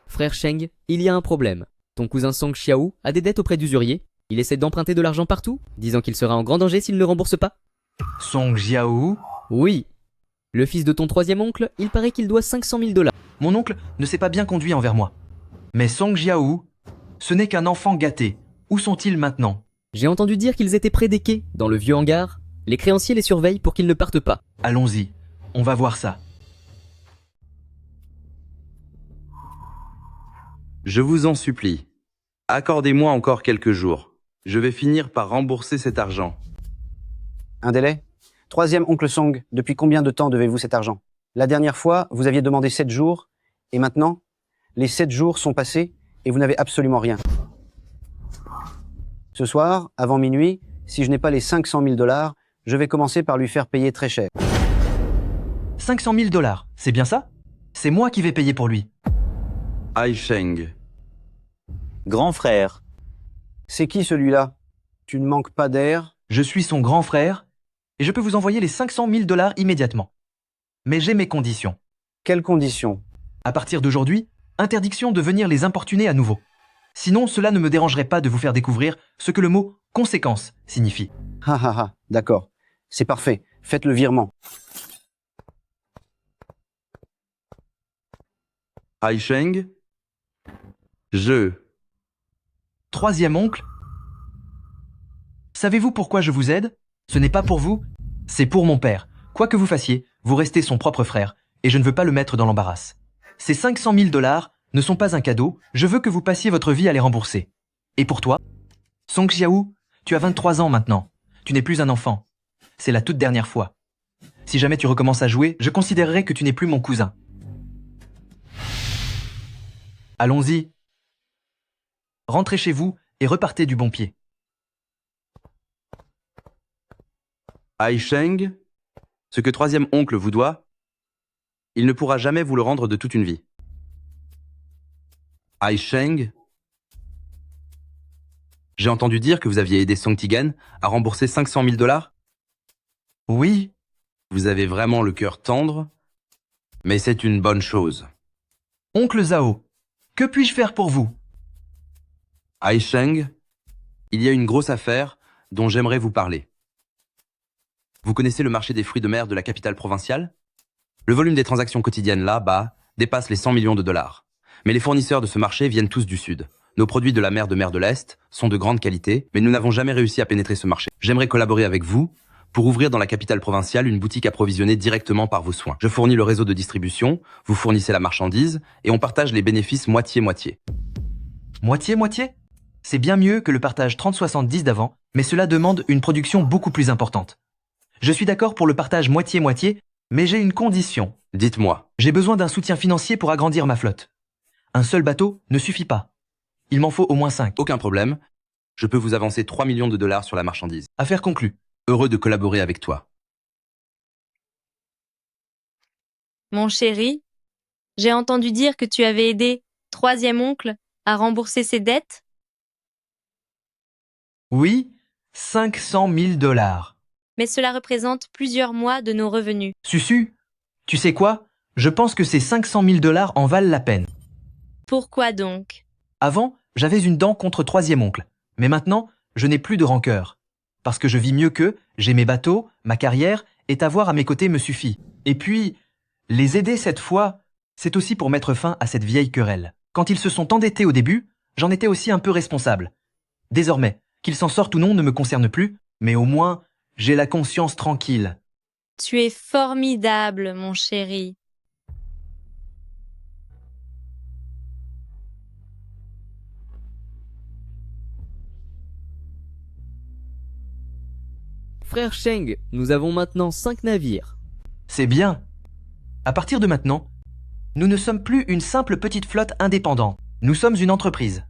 Frère Sheng, il y a un problème. Ton cousin Song Xiao a des dettes auprès d'usuriers. Il essaie d'emprunter de l'argent partout, disant qu'il sera en grand danger s'il ne rembourse pas. Song Xiao? Oui. Le fils de ton troisième oncle, il paraît qu'il doit 500 000 $. Mon oncle ne s'est pas bien conduit envers moi. Mais Song Xiao, ce n'est qu'un enfant gâté. Où sont-ils maintenant? J'ai entendu dire qu'ils étaient près des quais, dans le vieux hangar. Les créanciers les surveillent pour qu'ils ne partent pas. Allons-y, on va voir ça. Je vous en supplie, accordez-moi encore quelques jours. Je vais finir par rembourser cet argent. Un délai? Troisième oncle Song, depuis combien de temps devez-vous cet argent? La dernière fois, vous aviez demandé 7 jours, et maintenant, les 7 jours sont passés et vous n'avez absolument rien. Ce soir, avant minuit, si je n'ai pas les 500 000 $, je vais commencer par lui faire payer très cher. 500 000 $, c'est bien ça? C'est moi qui vais payer pour lui. Haisheng. Grand frère. C'est qui celui-là? Tu ne manques pas d'air? Je suis son grand frère et je peux vous envoyer les 500 000 $ immédiatement. Mais j'ai mes conditions. Quelles conditions? À partir d'aujourd'hui, interdiction de venir les importuner à nouveau. Sinon, cela ne me dérangerait pas de vous faire découvrir ce que le mot « conséquence » signifie. D'accord. C'est parfait. Faites le virement. Haisheng. Troisième oncle. Savez-vous pourquoi je vous aide? Ce n'est pas pour vous, c'est pour mon père. Quoi que vous fassiez, vous restez son propre frère, et je ne veux pas le mettre dans l'embarras. Ces 500 000 $ ne sont pas un cadeau, je veux que vous passiez votre vie à les rembourser. Et pour toi? Song Xiao, tu as 23 ans maintenant. Tu n'es plus un enfant. C'est la toute dernière fois. Si jamais tu recommences à jouer, je considérerai que tu n'es plus mon cousin. Allons-y. Rentrez chez vous et repartez du bon pied. Haisheng, Ce que troisième oncle vous doit, il ne pourra jamais vous le rendre de toute une vie. Ai Sheng, j'ai entendu dire que vous aviez aidé Song Tigan à rembourser 500 000 $. Oui. Vous avez vraiment le cœur tendre, mais c'est une bonne chose. Oncle Zhao, que puis-je faire pour vous? Ai Sheng, il y a une grosse affaire dont j'aimerais vous parler. Vous connaissez le marché des fruits de mer de la capitale provinciale? Le volume des transactions quotidiennes là-bas dépasse les 100 millions de $. Mais les fournisseurs de ce marché viennent tous du Sud. Nos produits de la mer de l'Est sont de grande qualité, mais nous n'avons jamais réussi à pénétrer ce marché. J'aimerais collaborer avec vous pour ouvrir dans la capitale provinciale une boutique approvisionnée directement par vos soins. Je fournis le réseau de distribution, vous fournissez la marchandise, et on partage les bénéfices moitié-moitié. Moitié-moitié? C'est bien mieux que le partage 30-70 d'avant, mais cela demande une production beaucoup plus importante. Je suis d'accord pour le partage moitié-moitié, mais j'ai une condition. Dites-moi. J'ai besoin d'un soutien financier pour agrandir ma flotte. Un seul bateau ne suffit pas. Il m'en faut au moins 5. Aucun problème. Je peux vous avancer 3 millions de $ sur la marchandise. Affaire conclue. Heureux de collaborer avec toi. Mon chéri, j'ai entendu dire que tu avais aidé troisième oncle à rembourser ses dettes. Oui, 500 000 $. Mais cela représente plusieurs mois de nos revenus. Susu, tu sais quoi? Je pense que ces 500 000 $ en valent la peine. Pourquoi donc? Avant, j'avais une dent contre troisième oncle. Mais maintenant, je n'ai plus de rancœur. Parce que je vis mieux qu'eux, j'ai mes bateaux, ma carrière, et t'avoir à mes côtés me suffit. Et puis, les aider cette fois, c'est aussi pour mettre fin à cette vieille querelle. Quand ils se sont endettés au début, j'en étais aussi un peu responsable. Désormais, qu'ils s'en sortent ou non ne me concerne plus, mais au moins, j'ai la conscience tranquille. Tu es formidable, mon chéri. Frère Sheng, nous avons maintenant 5 navires. C'est bien. À partir de maintenant, nous ne sommes plus une simple petite flotte indépendante. Nous sommes une entreprise.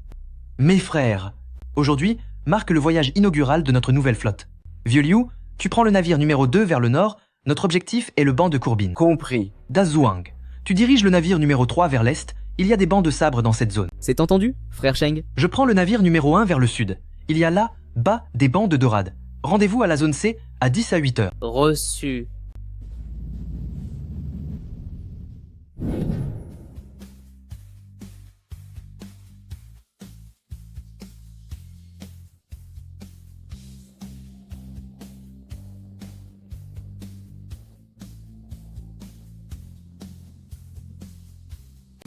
Mes frères, aujourd'hui, marque le voyage inaugural de notre nouvelle flotte. Vieux Liu, tu prends le navire numéro 2 vers le nord. Notre objectif est le banc de Courbine. Compris. Dazuang, tu diriges le navire numéro 3 vers l'est. Il y a des bancs de sabre dans cette zone. C'est entendu, frère Sheng? Je prends le navire numéro 1 vers le sud. Il y a là, bas, des bancs de dorade. Rendez-vous à la zone C à 10 à 8 heures. Reçu.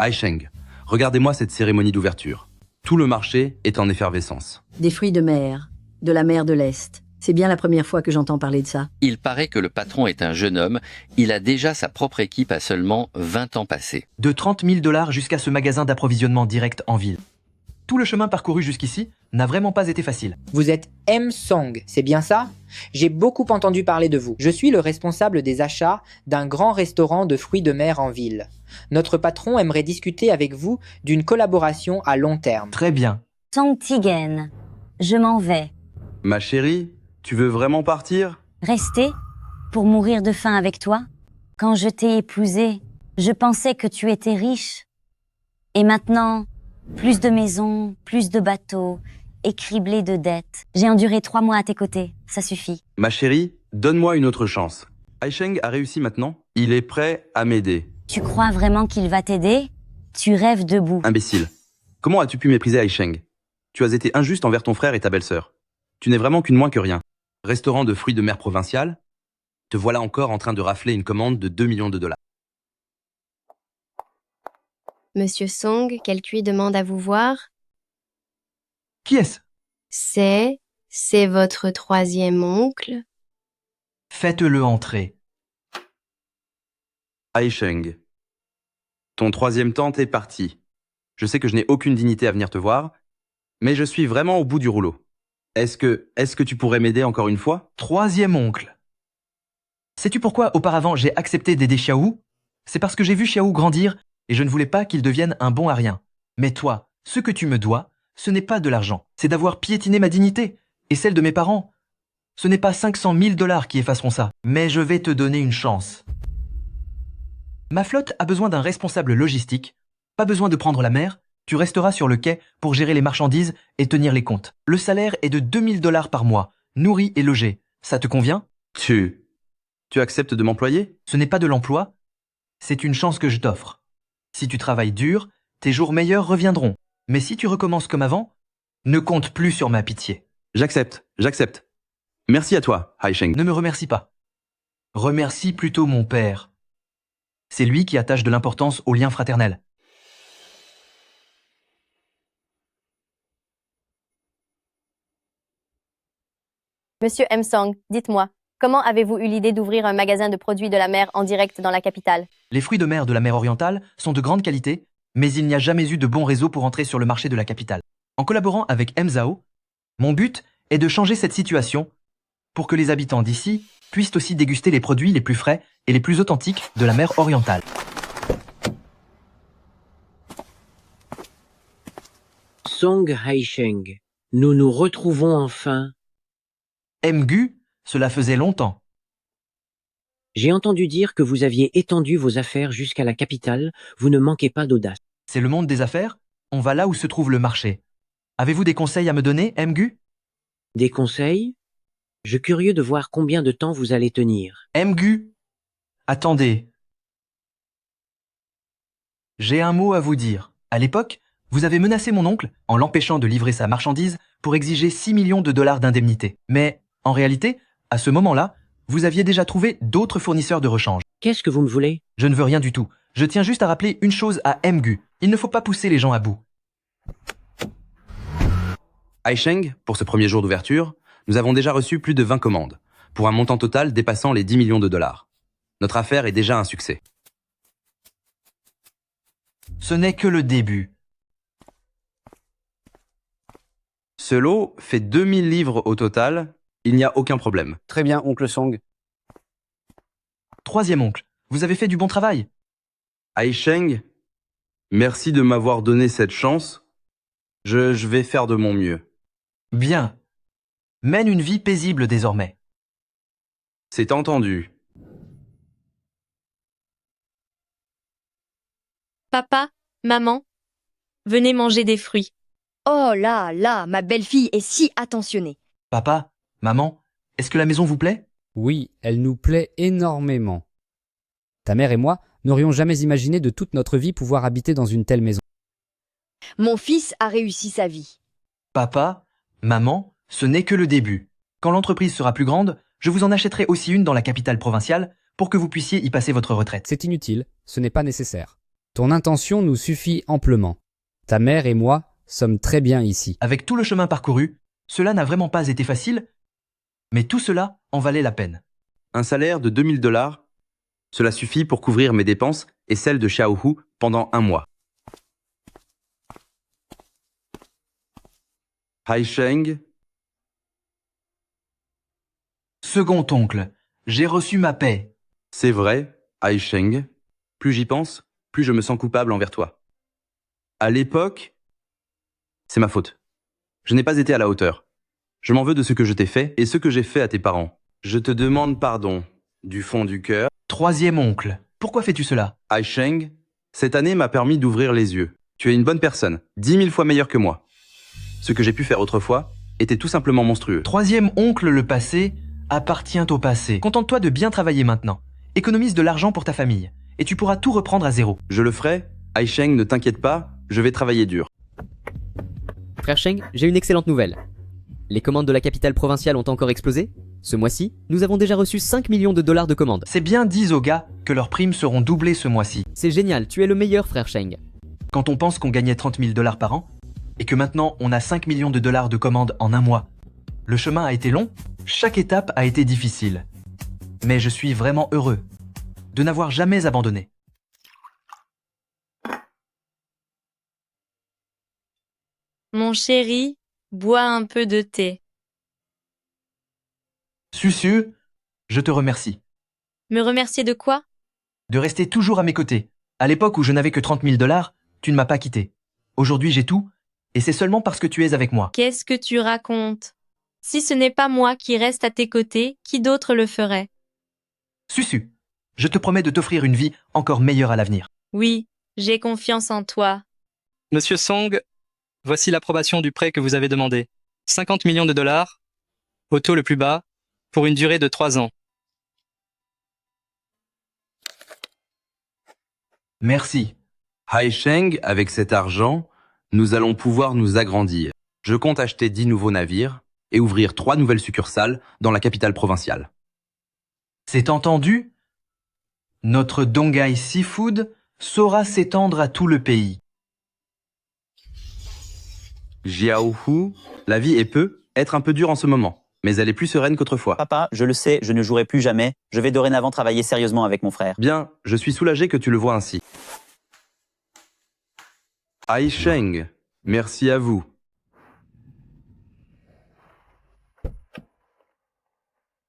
Ai Sheng, regardez-moi cette cérémonie d'ouverture. Tout le marché est en effervescence. Des fruits de mer, de la mer de l'Est. C'est bien la première fois que j'entends parler de ça. Il paraît que le patron est un jeune homme. Il a déjà sa propre équipe à seulement 20 ans passés. De 30 000 $ jusqu'à ce magasin d'approvisionnement direct en ville. Tout le chemin parcouru jusqu'ici n'a vraiment pas été facile. Vous êtes M. Song, c'est bien ça? J'ai beaucoup entendu parler de vous. Je suis le responsable des achats d'un grand restaurant de fruits de mer en ville. Notre patron aimerait discuter avec vous d'une collaboration à long terme. Très bien. Song Tigan, je m'en vais. Ma chérie, tu veux vraiment partir? Rester? Pour mourir de faim avec toi? Quand je t'ai épousé, je pensais que tu étais riche. Et maintenant, plus de maisons, plus de bateaux, écriblés de dettes. J'ai enduré 3 mois à tes côtés, ça suffit. Ma chérie, donne-moi une autre chance. Ai Sheng a réussi maintenant. Il est prêt à m'aider. Tu crois vraiment qu'il va t'aider? Tu rêves debout. Imbécile. Comment as-tu pu mépriser Ai Sheng? Tu as été injuste envers ton frère et ta belle-sœur. Tu n'es vraiment qu'une moins que rien. Restaurant de fruits de mer provincial, te voilà encore en train de rafler une commande de 2 millions de $. Monsieur Song, quelqu'un demande à vous voir. Qui est-ce? C'est votre troisième oncle. Faites-le entrer. Ai Sheng, ton troisième tante est partie. Je sais que je n'ai aucune dignité à venir te voir, mais je suis vraiment au bout du rouleau. Est-ce que tu pourrais m'aider encore une fois? Troisième oncle. Sais-tu pourquoi auparavant j'ai accepté d'aider Xiaou? C'est parce que j'ai vu Xiaou grandir et je ne voulais pas qu'il devienne un bon à rien. Mais toi, ce que tu me dois, ce n'est pas de l'argent, c'est d'avoir piétiné ma dignité et celle de mes parents. Ce n'est pas 500 000 $ qui effaceront ça, mais je vais te donner une chance. Ma flotte a besoin d'un responsable logistique, pas besoin de prendre la mer, tu resteras sur le quai pour gérer les marchandises et tenir les comptes. Le salaire est de 2000 $ par mois, nourri et logé. Ça te convient? Tu acceptes de m'employer? Ce n'est pas de l'emploi, c'est une chance que je t'offre. Si tu travailles dur, tes jours meilleurs reviendront. Mais si tu recommences comme avant, ne compte plus sur ma pitié. J'accepte. Merci à toi, Haisheng. Ne me remercie pas. Remercie plutôt mon père. C'est lui qui attache de l'importance au lien fraternel. Monsieur M. Song, dites-moi, comment avez-vous eu l'idée d'ouvrir un magasin de produits de la mer en direct dans la capitale? Les fruits de mer de la mer orientale sont de grande qualité, mais il n'y a jamais eu de bon réseau pour entrer sur le marché de la capitale. En collaborant avec MZAO, mon but est de changer cette situation pour que les habitants d'ici puissent aussi déguster les produits les plus frais et les plus authentiques de la mer orientale. Song Haisheng, nous nous retrouvons enfin. MGU, cela faisait longtemps. J'ai entendu dire que vous aviez étendu vos affaires jusqu'à la capitale, vous ne manquez pas d'audace. C'est le monde des affaires, on va là où se trouve le marché. Avez-vous des conseils à me donner, MGU? Des conseils? Je suis curieux de voir combien de temps vous allez tenir. MGU, attendez. J'ai un mot à vous dire. À l'époque, vous avez menacé mon oncle en l'empêchant de livrer sa marchandise pour exiger 6 millions de $ d'indemnité. Mais, en réalité, à ce moment-là, vous aviez déjà trouvé d'autres fournisseurs de rechange. Qu'est-ce que vous me voulez? Je ne veux rien du tout. Je tiens juste à rappeler une chose à MGU. Il ne faut pas pousser les gens à bout. Haisheng, pour ce premier jour d'ouverture, nous avons déjà reçu plus de 20 commandes, pour un montant total dépassant les 10 millions de $. Notre affaire est déjà un succès. Ce n'est que le début. Ce lot fait 2000 livres au total, il n'y a aucun problème. Très bien, oncle Song. Troisième oncle, vous avez fait du bon travail. Haisheng, merci de m'avoir donné cette chance. Je vais faire de mon mieux. Bien. Mène une vie paisible désormais. C'est entendu. Papa, maman, venez manger des fruits. Oh là là, ma belle-fille est si attentionnée. Papa, maman, est-ce que la maison vous plaît? Oui, elle nous plaît énormément. Ta mère et moi n'aurions jamais imaginé de toute notre vie pouvoir habiter dans une telle maison. Mon fils a réussi sa vie. Papa, maman, ce n'est que le début. Quand l'entreprise sera plus grande, je vous en achèterai aussi une dans la capitale provinciale pour que vous puissiez y passer votre retraite. C'est inutile, ce n'est pas nécessaire. Ton intention nous suffit amplement. Ta mère et moi sommes très bien ici. Avec tout le chemin parcouru, cela n'a vraiment pas été facile, mais tout cela en valait la peine. Un salaire de 2000 $, cela suffit pour couvrir mes dépenses et celles de Xiaohu pendant un mois. Haisheng. Second oncle, j'ai reçu ma paie. C'est vrai, Haisheng. Plus j'y pense, plus je me sens coupable envers toi. À l'époque, c'est ma faute. Je n'ai pas été à la hauteur. Je m'en veux de ce que je t'ai fait et ce que j'ai fait à tes parents. Je te demande pardon, du fond du cœur. Troisième oncle, pourquoi fais-tu cela? Haisheng, cette année m'a permis d'ouvrir les yeux. Tu es une bonne personne, 10 000 fois meilleure que moi. Ce que j'ai pu faire autrefois était tout simplement monstrueux. Troisième oncle, le passé appartient au passé. Contente-toi de bien travailler maintenant. Économise de l'argent pour ta famille et tu pourras tout reprendre à zéro. Je le ferai. Haisheng, ne t'inquiète pas, je vais travailler dur. Frère Sheng, j'ai une excellente nouvelle. Les commandes de la capitale provinciale ont encore explosé. Ce mois-ci, nous avons déjà reçu 5 millions de $ de commandes. C'est bien dit, Zoga, que leurs primes seront doublées ce mois-ci. C'est génial, tu es le meilleur, frère Sheng. Quand on pense qu'on gagnait 30 000 $ par an, et que maintenant on a 5 millions de $ de commandes en un mois, le chemin a été long, chaque étape a été difficile. Mais je suis vraiment heureux de n'avoir jamais abandonné. Mon chéri, bois un peu de thé. Susu, je te remercie. Me remercier de quoi? De rester toujours à mes côtés. À l'époque où je n'avais que 30 000 $, tu ne m'as pas quitté. Aujourd'hui j'ai tout, et c'est seulement parce que tu es avec moi. Qu'est-ce que tu racontes? Si ce n'est pas moi qui reste à tes côtés, qui d'autre le ferait? Susu, je te promets de t'offrir une vie encore meilleure à l'avenir. Oui, j'ai confiance en toi. Monsieur Song, voici l'approbation du prêt que vous avez demandé. 50 millions de dollars, au taux le plus bas, pour une durée de 3 ans. Merci. Haisheng, avec cet argent, nous allons pouvoir nous agrandir. Je compte acheter 10 nouveaux navires et ouvrir 3 nouvelles succursales dans la capitale provinciale. C'est entendu? Notre Donghai Seafood saura s'étendre à tout le pays. Jiaohu, la vie peut être un peu dure en ce moment, mais elle est plus sereine qu'autrefois. Papa, je le sais, je ne jouerai plus jamais. Je vais dorénavant travailler sérieusement avec mon frère. Bien, je suis soulagé que tu le vois ainsi. Haisheng, merci à vous.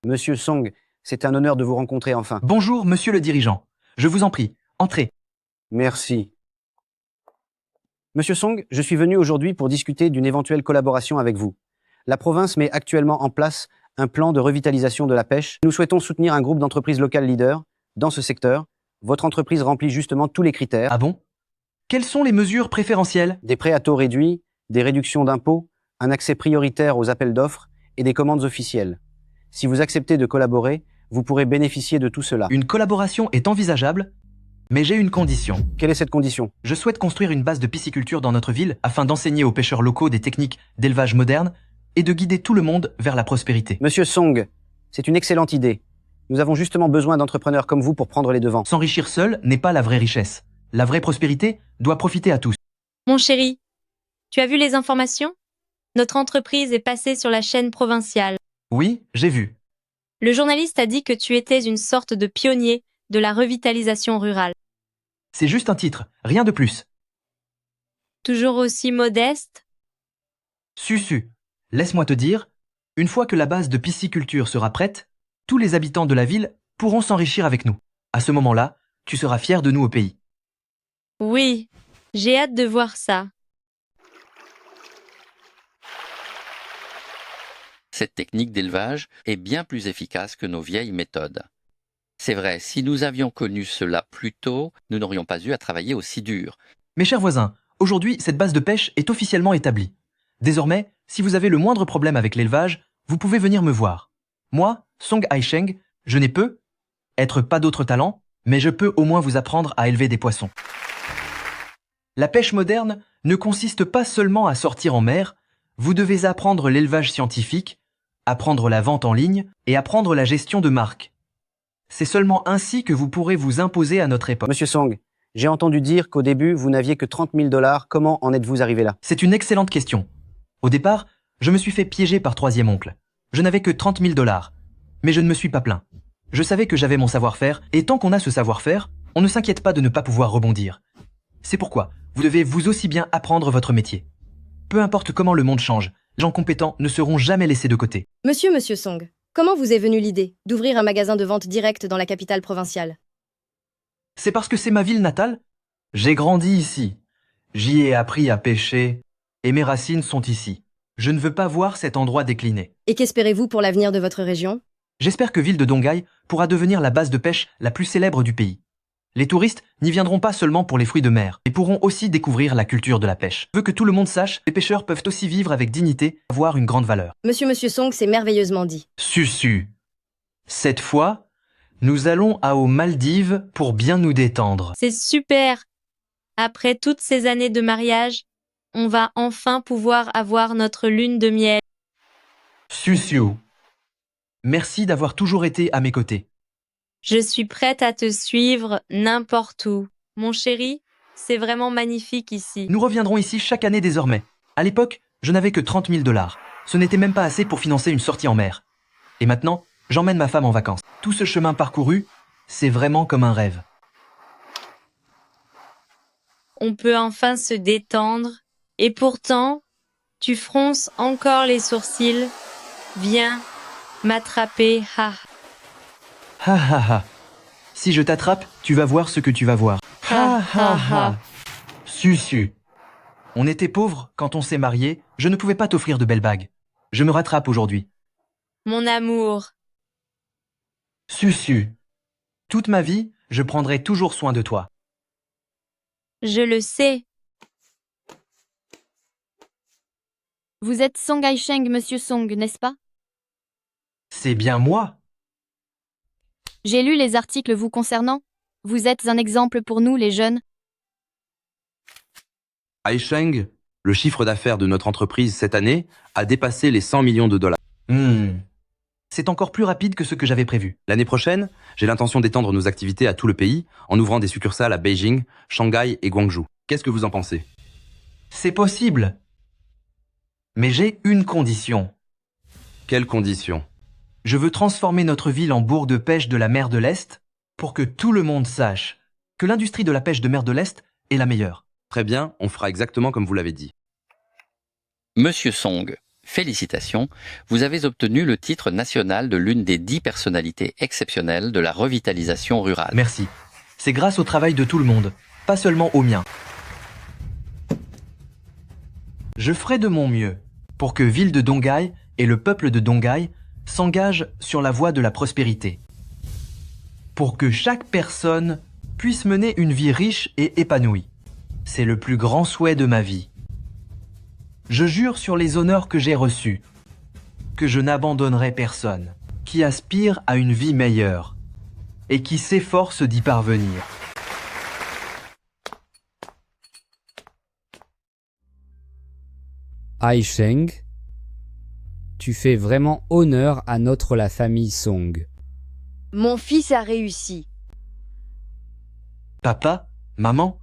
Monsieur Song, c'est un honneur de vous rencontrer enfin. Bonjour, monsieur le dirigeant. Je vous en prie, entrez. Merci. Monsieur Song, je suis venu aujourd'hui pour discuter d'une éventuelle collaboration avec vous. La province met actuellement en place un plan de revitalisation de la pêche. Nous souhaitons soutenir un groupe d'entreprises locales leaders dans ce secteur. Votre entreprise remplit justement tous les critères. Ah bon? Quelles sont les mesures préférentielles? Des prêts à taux réduits, des réductions d'impôts, un accès prioritaire aux appels d'offres et des commandes officielles. Si vous acceptez de collaborer, vous pourrez bénéficier de tout cela. Une collaboration est envisageable, mais j'ai une condition. Quelle est cette condition? Je souhaite construire une base de pisciculture dans notre ville afin d'enseigner aux pêcheurs locaux des techniques d'élevage moderne et de guider tout le monde vers la prospérité. Monsieur Song, c'est une excellente idée. Nous avons justement besoin d'entrepreneurs comme vous pour prendre les devants. S'enrichir seul n'est pas la vraie richesse. La vraie prospérité doit profiter à tous. Mon chéri, tu as vu les informations? Notre entreprise est passée sur la chaîne provinciale. Oui, j'ai vu. Le journaliste a dit que tu étais une sorte de pionnier de la revitalisation rurale. C'est juste un titre, rien de plus. Toujours aussi modeste? Susu, laisse-moi te dire, une fois que la base de pisciculture sera prête, tous les habitants de la ville pourront s'enrichir avec nous. À ce moment-là, tu seras fier de nous au pays. Oui, j'ai hâte de voir ça. Cette technique d'élevage est bien plus efficace que nos vieilles méthodes. C'est vrai, si nous avions connu cela plus tôt, nous n'aurions pas eu à travailler aussi dur. Mes chers voisins, aujourd'hui, cette base de pêche est officiellement établie. Désormais, si vous avez le moindre problème avec l'élevage, vous pouvez venir me voir. Moi, Song Haisheng, je n'ai être pas d'autres talents, mais je peux au moins vous apprendre à élever des poissons. La pêche moderne ne consiste pas seulement à sortir en mer, vous devez apprendre l'élevage scientifique, apprendre la vente en ligne et apprendre la gestion de marque. C'est seulement ainsi que vous pourrez vous imposer à notre époque. Monsieur Song, j'ai entendu dire qu'au début, vous n'aviez que 30 000 $. Comment en êtes-vous arrivé là? C'est une excellente question. Au départ, je me suis fait piéger par troisième oncle. Je n'avais que 30 000 $. Mais je ne me suis pas plaint. Je savais que j'avais mon savoir-faire, et tant qu'on a ce savoir-faire, on ne s'inquiète pas de ne pas pouvoir rebondir. C'est pourquoi vous devez vous aussi bien apprendre votre métier. Peu importe comment le monde change, les gens compétents ne seront jamais laissés de côté. Monsieur Song, comment vous est venue l'idée d'ouvrir un magasin de vente directe dans la capitale provinciale? C'est parce que c'est ma ville natale. J'ai grandi ici. J'y ai appris à pêcher, et mes racines sont ici. Je ne veux pas voir cet endroit décliner. Et qu'espérez-vous pour l'avenir de votre région? J'espère que Ville de Donghai pourra devenir la base de pêche la plus célèbre du pays. Les touristes n'y viendront pas seulement pour les fruits de mer, et pourront aussi découvrir la culture de la pêche. Je veux que tout le monde sache, les pêcheurs peuvent aussi vivre avec dignité, et avoir une grande valeur. Monsieur Song, c'est merveilleusement dit. Susu. Cette fois, nous allons aux Maldives pour bien nous détendre. C'est super! Après toutes ces années de mariage, on va enfin pouvoir avoir notre lune de miel. Susu. Merci d'avoir toujours été à mes côtés. Je suis prête à te suivre n'importe où. Mon chéri, c'est vraiment magnifique ici. Nous reviendrons ici chaque année désormais. À l'époque, je n'avais que 30 000 $. Ce n'était même pas assez pour financer une sortie en mer. Et maintenant, j'emmène ma femme en vacances. Tout ce chemin parcouru, c'est vraiment comme un rêve. On peut enfin se détendre. Et pourtant, tu fronces encore les sourcils. Viens m'attraper, ha. Ha ha ha. Si je t'attrape, tu vas voir ce que tu vas voir. Ha ha ha. Susu. On était pauvres quand on s'est mariés, je ne pouvais pas t'offrir de belles bagues. Je me rattrape aujourd'hui. Mon amour. Susu. Toute ma vie, je prendrai toujours soin de toi. Je le sais. Vous êtes Song Haisheng, Monsieur Song, n'est-ce pas? C'est bien moi. J'ai lu les articles vous concernant. Vous êtes un exemple pour nous, les jeunes. Haisheng, le chiffre d'affaires de notre entreprise cette année a dépassé les 100 millions de dollars. C'est encore plus rapide que ce que j'avais prévu. L'année prochaine, j'ai l'intention d'étendre nos activités à tout le pays en ouvrant des succursales à Beijing, Shanghai et Guangzhou. Qu'est-ce que vous en pensez? C'est possible. Mais j'ai une condition. Quelle condition? Je veux transformer notre ville en bourg de pêche de la mer de l'Est pour que tout le monde sache que l'industrie de la pêche de mer de l'Est est la meilleure. Très bien, on fera exactement comme vous l'avez dit. Monsieur Song, félicitations, vous avez obtenu le titre national de l'une des 10 personnalités exceptionnelles de la revitalisation rurale. Merci. C'est grâce au travail de tout le monde, pas seulement au mien. Je ferai de mon mieux pour que Ville de Donghai et le peuple de Donghai s'engagent sur la voie de la prospérité. Pour que chaque personne puisse mener une vie riche et épanouie. C'est le plus grand souhait de ma vie. Je jure sur les honneurs que j'ai reçus que je n'abandonnerai personne qui aspire à une vie meilleure et qui s'efforce d'y parvenir. Haisheng, tu fais vraiment honneur à la famille Song. Mon fils a réussi. Papa, maman,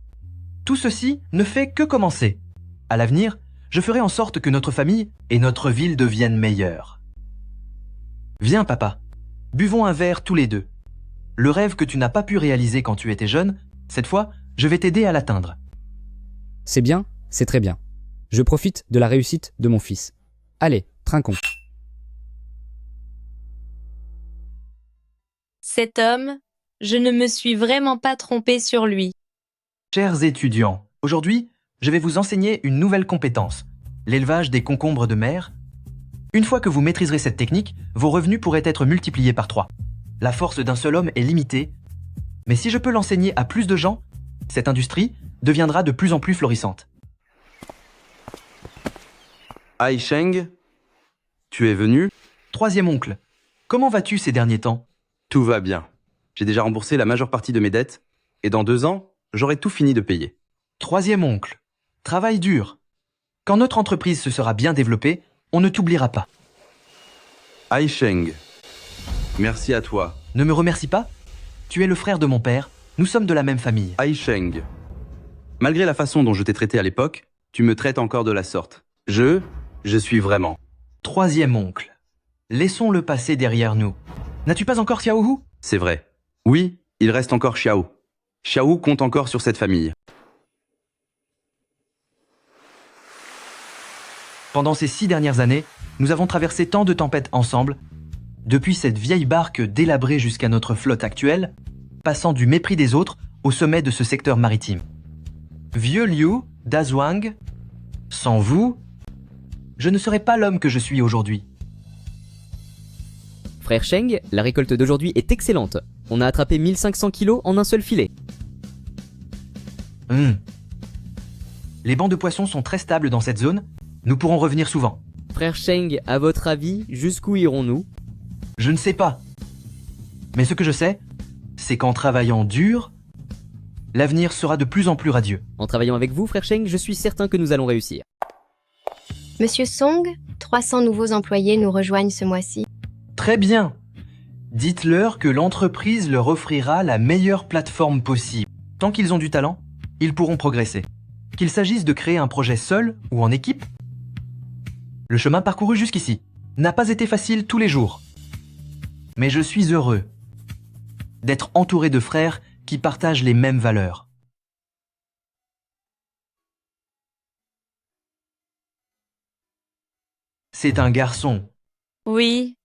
tout ceci ne fait que commencer. À l'avenir, je ferai en sorte que notre famille et notre ville deviennent meilleures. Viens, papa, buvons un verre tous les deux. Le rêve que tu n'as pas pu réaliser quand tu étais jeune, cette fois, je vais t'aider à l'atteindre. C'est bien, c'est très bien. Je profite de la réussite de mon fils. Allez, trinquons. Cet homme, je ne me suis vraiment pas trompée sur lui. Chers étudiants, aujourd'hui, je vais vous enseigner une nouvelle compétence, l'élevage des concombres de mer. Une fois que vous maîtriserez cette technique, vos revenus pourraient être multipliés par 3. La force d'un seul homme est limitée, mais si je peux l'enseigner à plus de gens, cette industrie deviendra de plus en plus florissante. Haisheng, tu es venu? Troisième oncle, comment vas-tu ces derniers temps? Tout va bien. J'ai déjà remboursé la majeure partie de mes dettes, et dans 2 ans, j'aurai tout fini de payer. Troisième oncle, travail dur. Quand notre entreprise se sera bien développée, on ne t'oubliera pas. Haisheng, merci à toi. Ne me remercie pas. Tu es le frère de mon père, nous sommes de la même famille. Haisheng, malgré la façon dont je t'ai traité à l'époque, tu me traites encore de la sorte. Je suis vraiment. Troisième oncle, laissons le passé derrière nous. N'as-tu pas encore Xiaohu? C'est vrai. Oui, il reste encore Xiao. Xiao compte encore sur cette famille. Pendant ces 6 dernières années, nous avons traversé tant de tempêtes ensemble, depuis cette vieille barque délabrée jusqu'à notre flotte actuelle, passant du mépris des autres au sommet de ce secteur maritime. Vieux Liu, Dazhuang, sans vous, je ne serais pas l'homme que je suis aujourd'hui. Frère Sheng, la récolte d'aujourd'hui est excellente. On a attrapé 1500 kilos en un seul filet. Les bancs de poissons sont très stables dans cette zone. Nous pourrons revenir souvent. Frère Sheng, à votre avis, jusqu'où irons-nous? Je ne sais pas. Mais ce que je sais, c'est qu'en travaillant dur, l'avenir sera de plus en plus radieux. En travaillant avec vous, frère Sheng, je suis certain que nous allons réussir. Monsieur Song, 300 nouveaux employés nous rejoignent ce mois-ci. Très bien. Dites-leur que l'entreprise leur offrira la meilleure plateforme possible. Tant qu'ils ont du talent, ils pourront progresser. Qu'il s'agisse de créer un projet seul ou en équipe, le chemin parcouru jusqu'ici n'a pas été facile tous les jours. Mais je suis heureux d'être entouré de frères qui partagent les mêmes valeurs. C'est un garçon. Oui.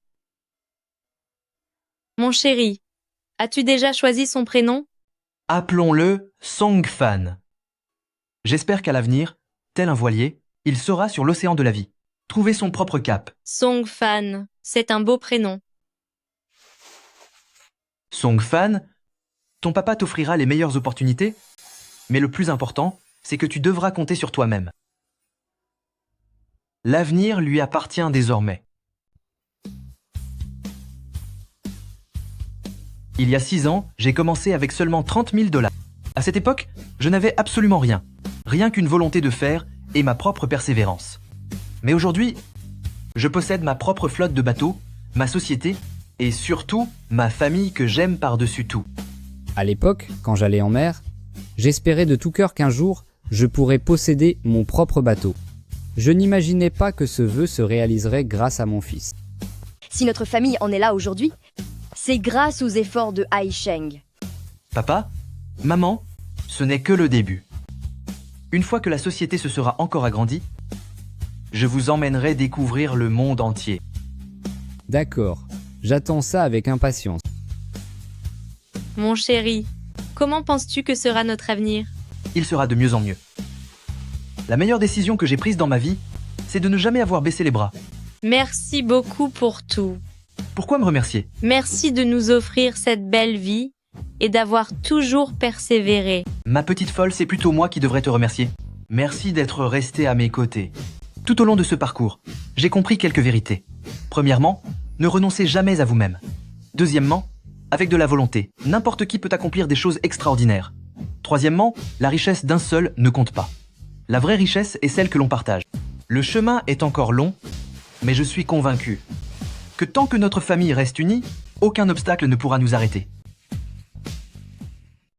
Mon chéri, as-tu déjà choisi son prénom? Appelons-le Songfan. J'espère qu'à l'avenir, tel un voilier, il sera sur l'océan de la vie. Trouver son propre cap. Song Fan, c'est un beau prénom. Song Fan, ton papa t'offrira les meilleures opportunités, mais le plus important, c'est que tu devras compter sur toi-même. L'avenir lui appartient désormais. Il y a 6 ans, j'ai commencé avec seulement 30 000 $. À cette époque, je n'avais absolument rien. Rien qu'une volonté de faire et ma propre persévérance. Mais aujourd'hui, je possède ma propre flotte de bateaux, ma société et surtout ma famille que j'aime par-dessus tout. À l'époque, quand j'allais en mer, j'espérais de tout cœur qu'un jour, je pourrais posséder mon propre bateau. Je n'imaginais pas que ce vœu se réaliserait grâce à mon fils. Si notre famille en est là aujourd'hui, c'est grâce aux efforts de Ai Sheng. Papa, maman, ce n'est que le début. Une fois que la société se sera encore agrandie, je vous emmènerai découvrir le monde entier. D'accord, j'attends ça avec impatience. Mon chéri, comment penses-tu que sera notre avenir? Il sera de mieux en mieux. La meilleure décision que j'ai prise dans ma vie, c'est de ne jamais avoir baissé les bras. Merci beaucoup pour tout. Pourquoi me remercier? Merci de nous offrir cette belle vie et d'avoir toujours persévéré. Ma petite folle, c'est plutôt moi qui devrais te remercier. Merci d'être resté à mes côtés. Tout au long de ce parcours, j'ai compris quelques vérités. Premièrement, ne renoncez jamais à vous-même. Deuxièmement, avec de la volonté, n'importe qui peut accomplir des choses extraordinaires. Troisièmement, la richesse d'un seul ne compte pas. La vraie richesse est celle que l'on partage. Le chemin est encore long, mais je suis convaincu que tant que notre famille reste unie, aucun obstacle ne pourra nous arrêter.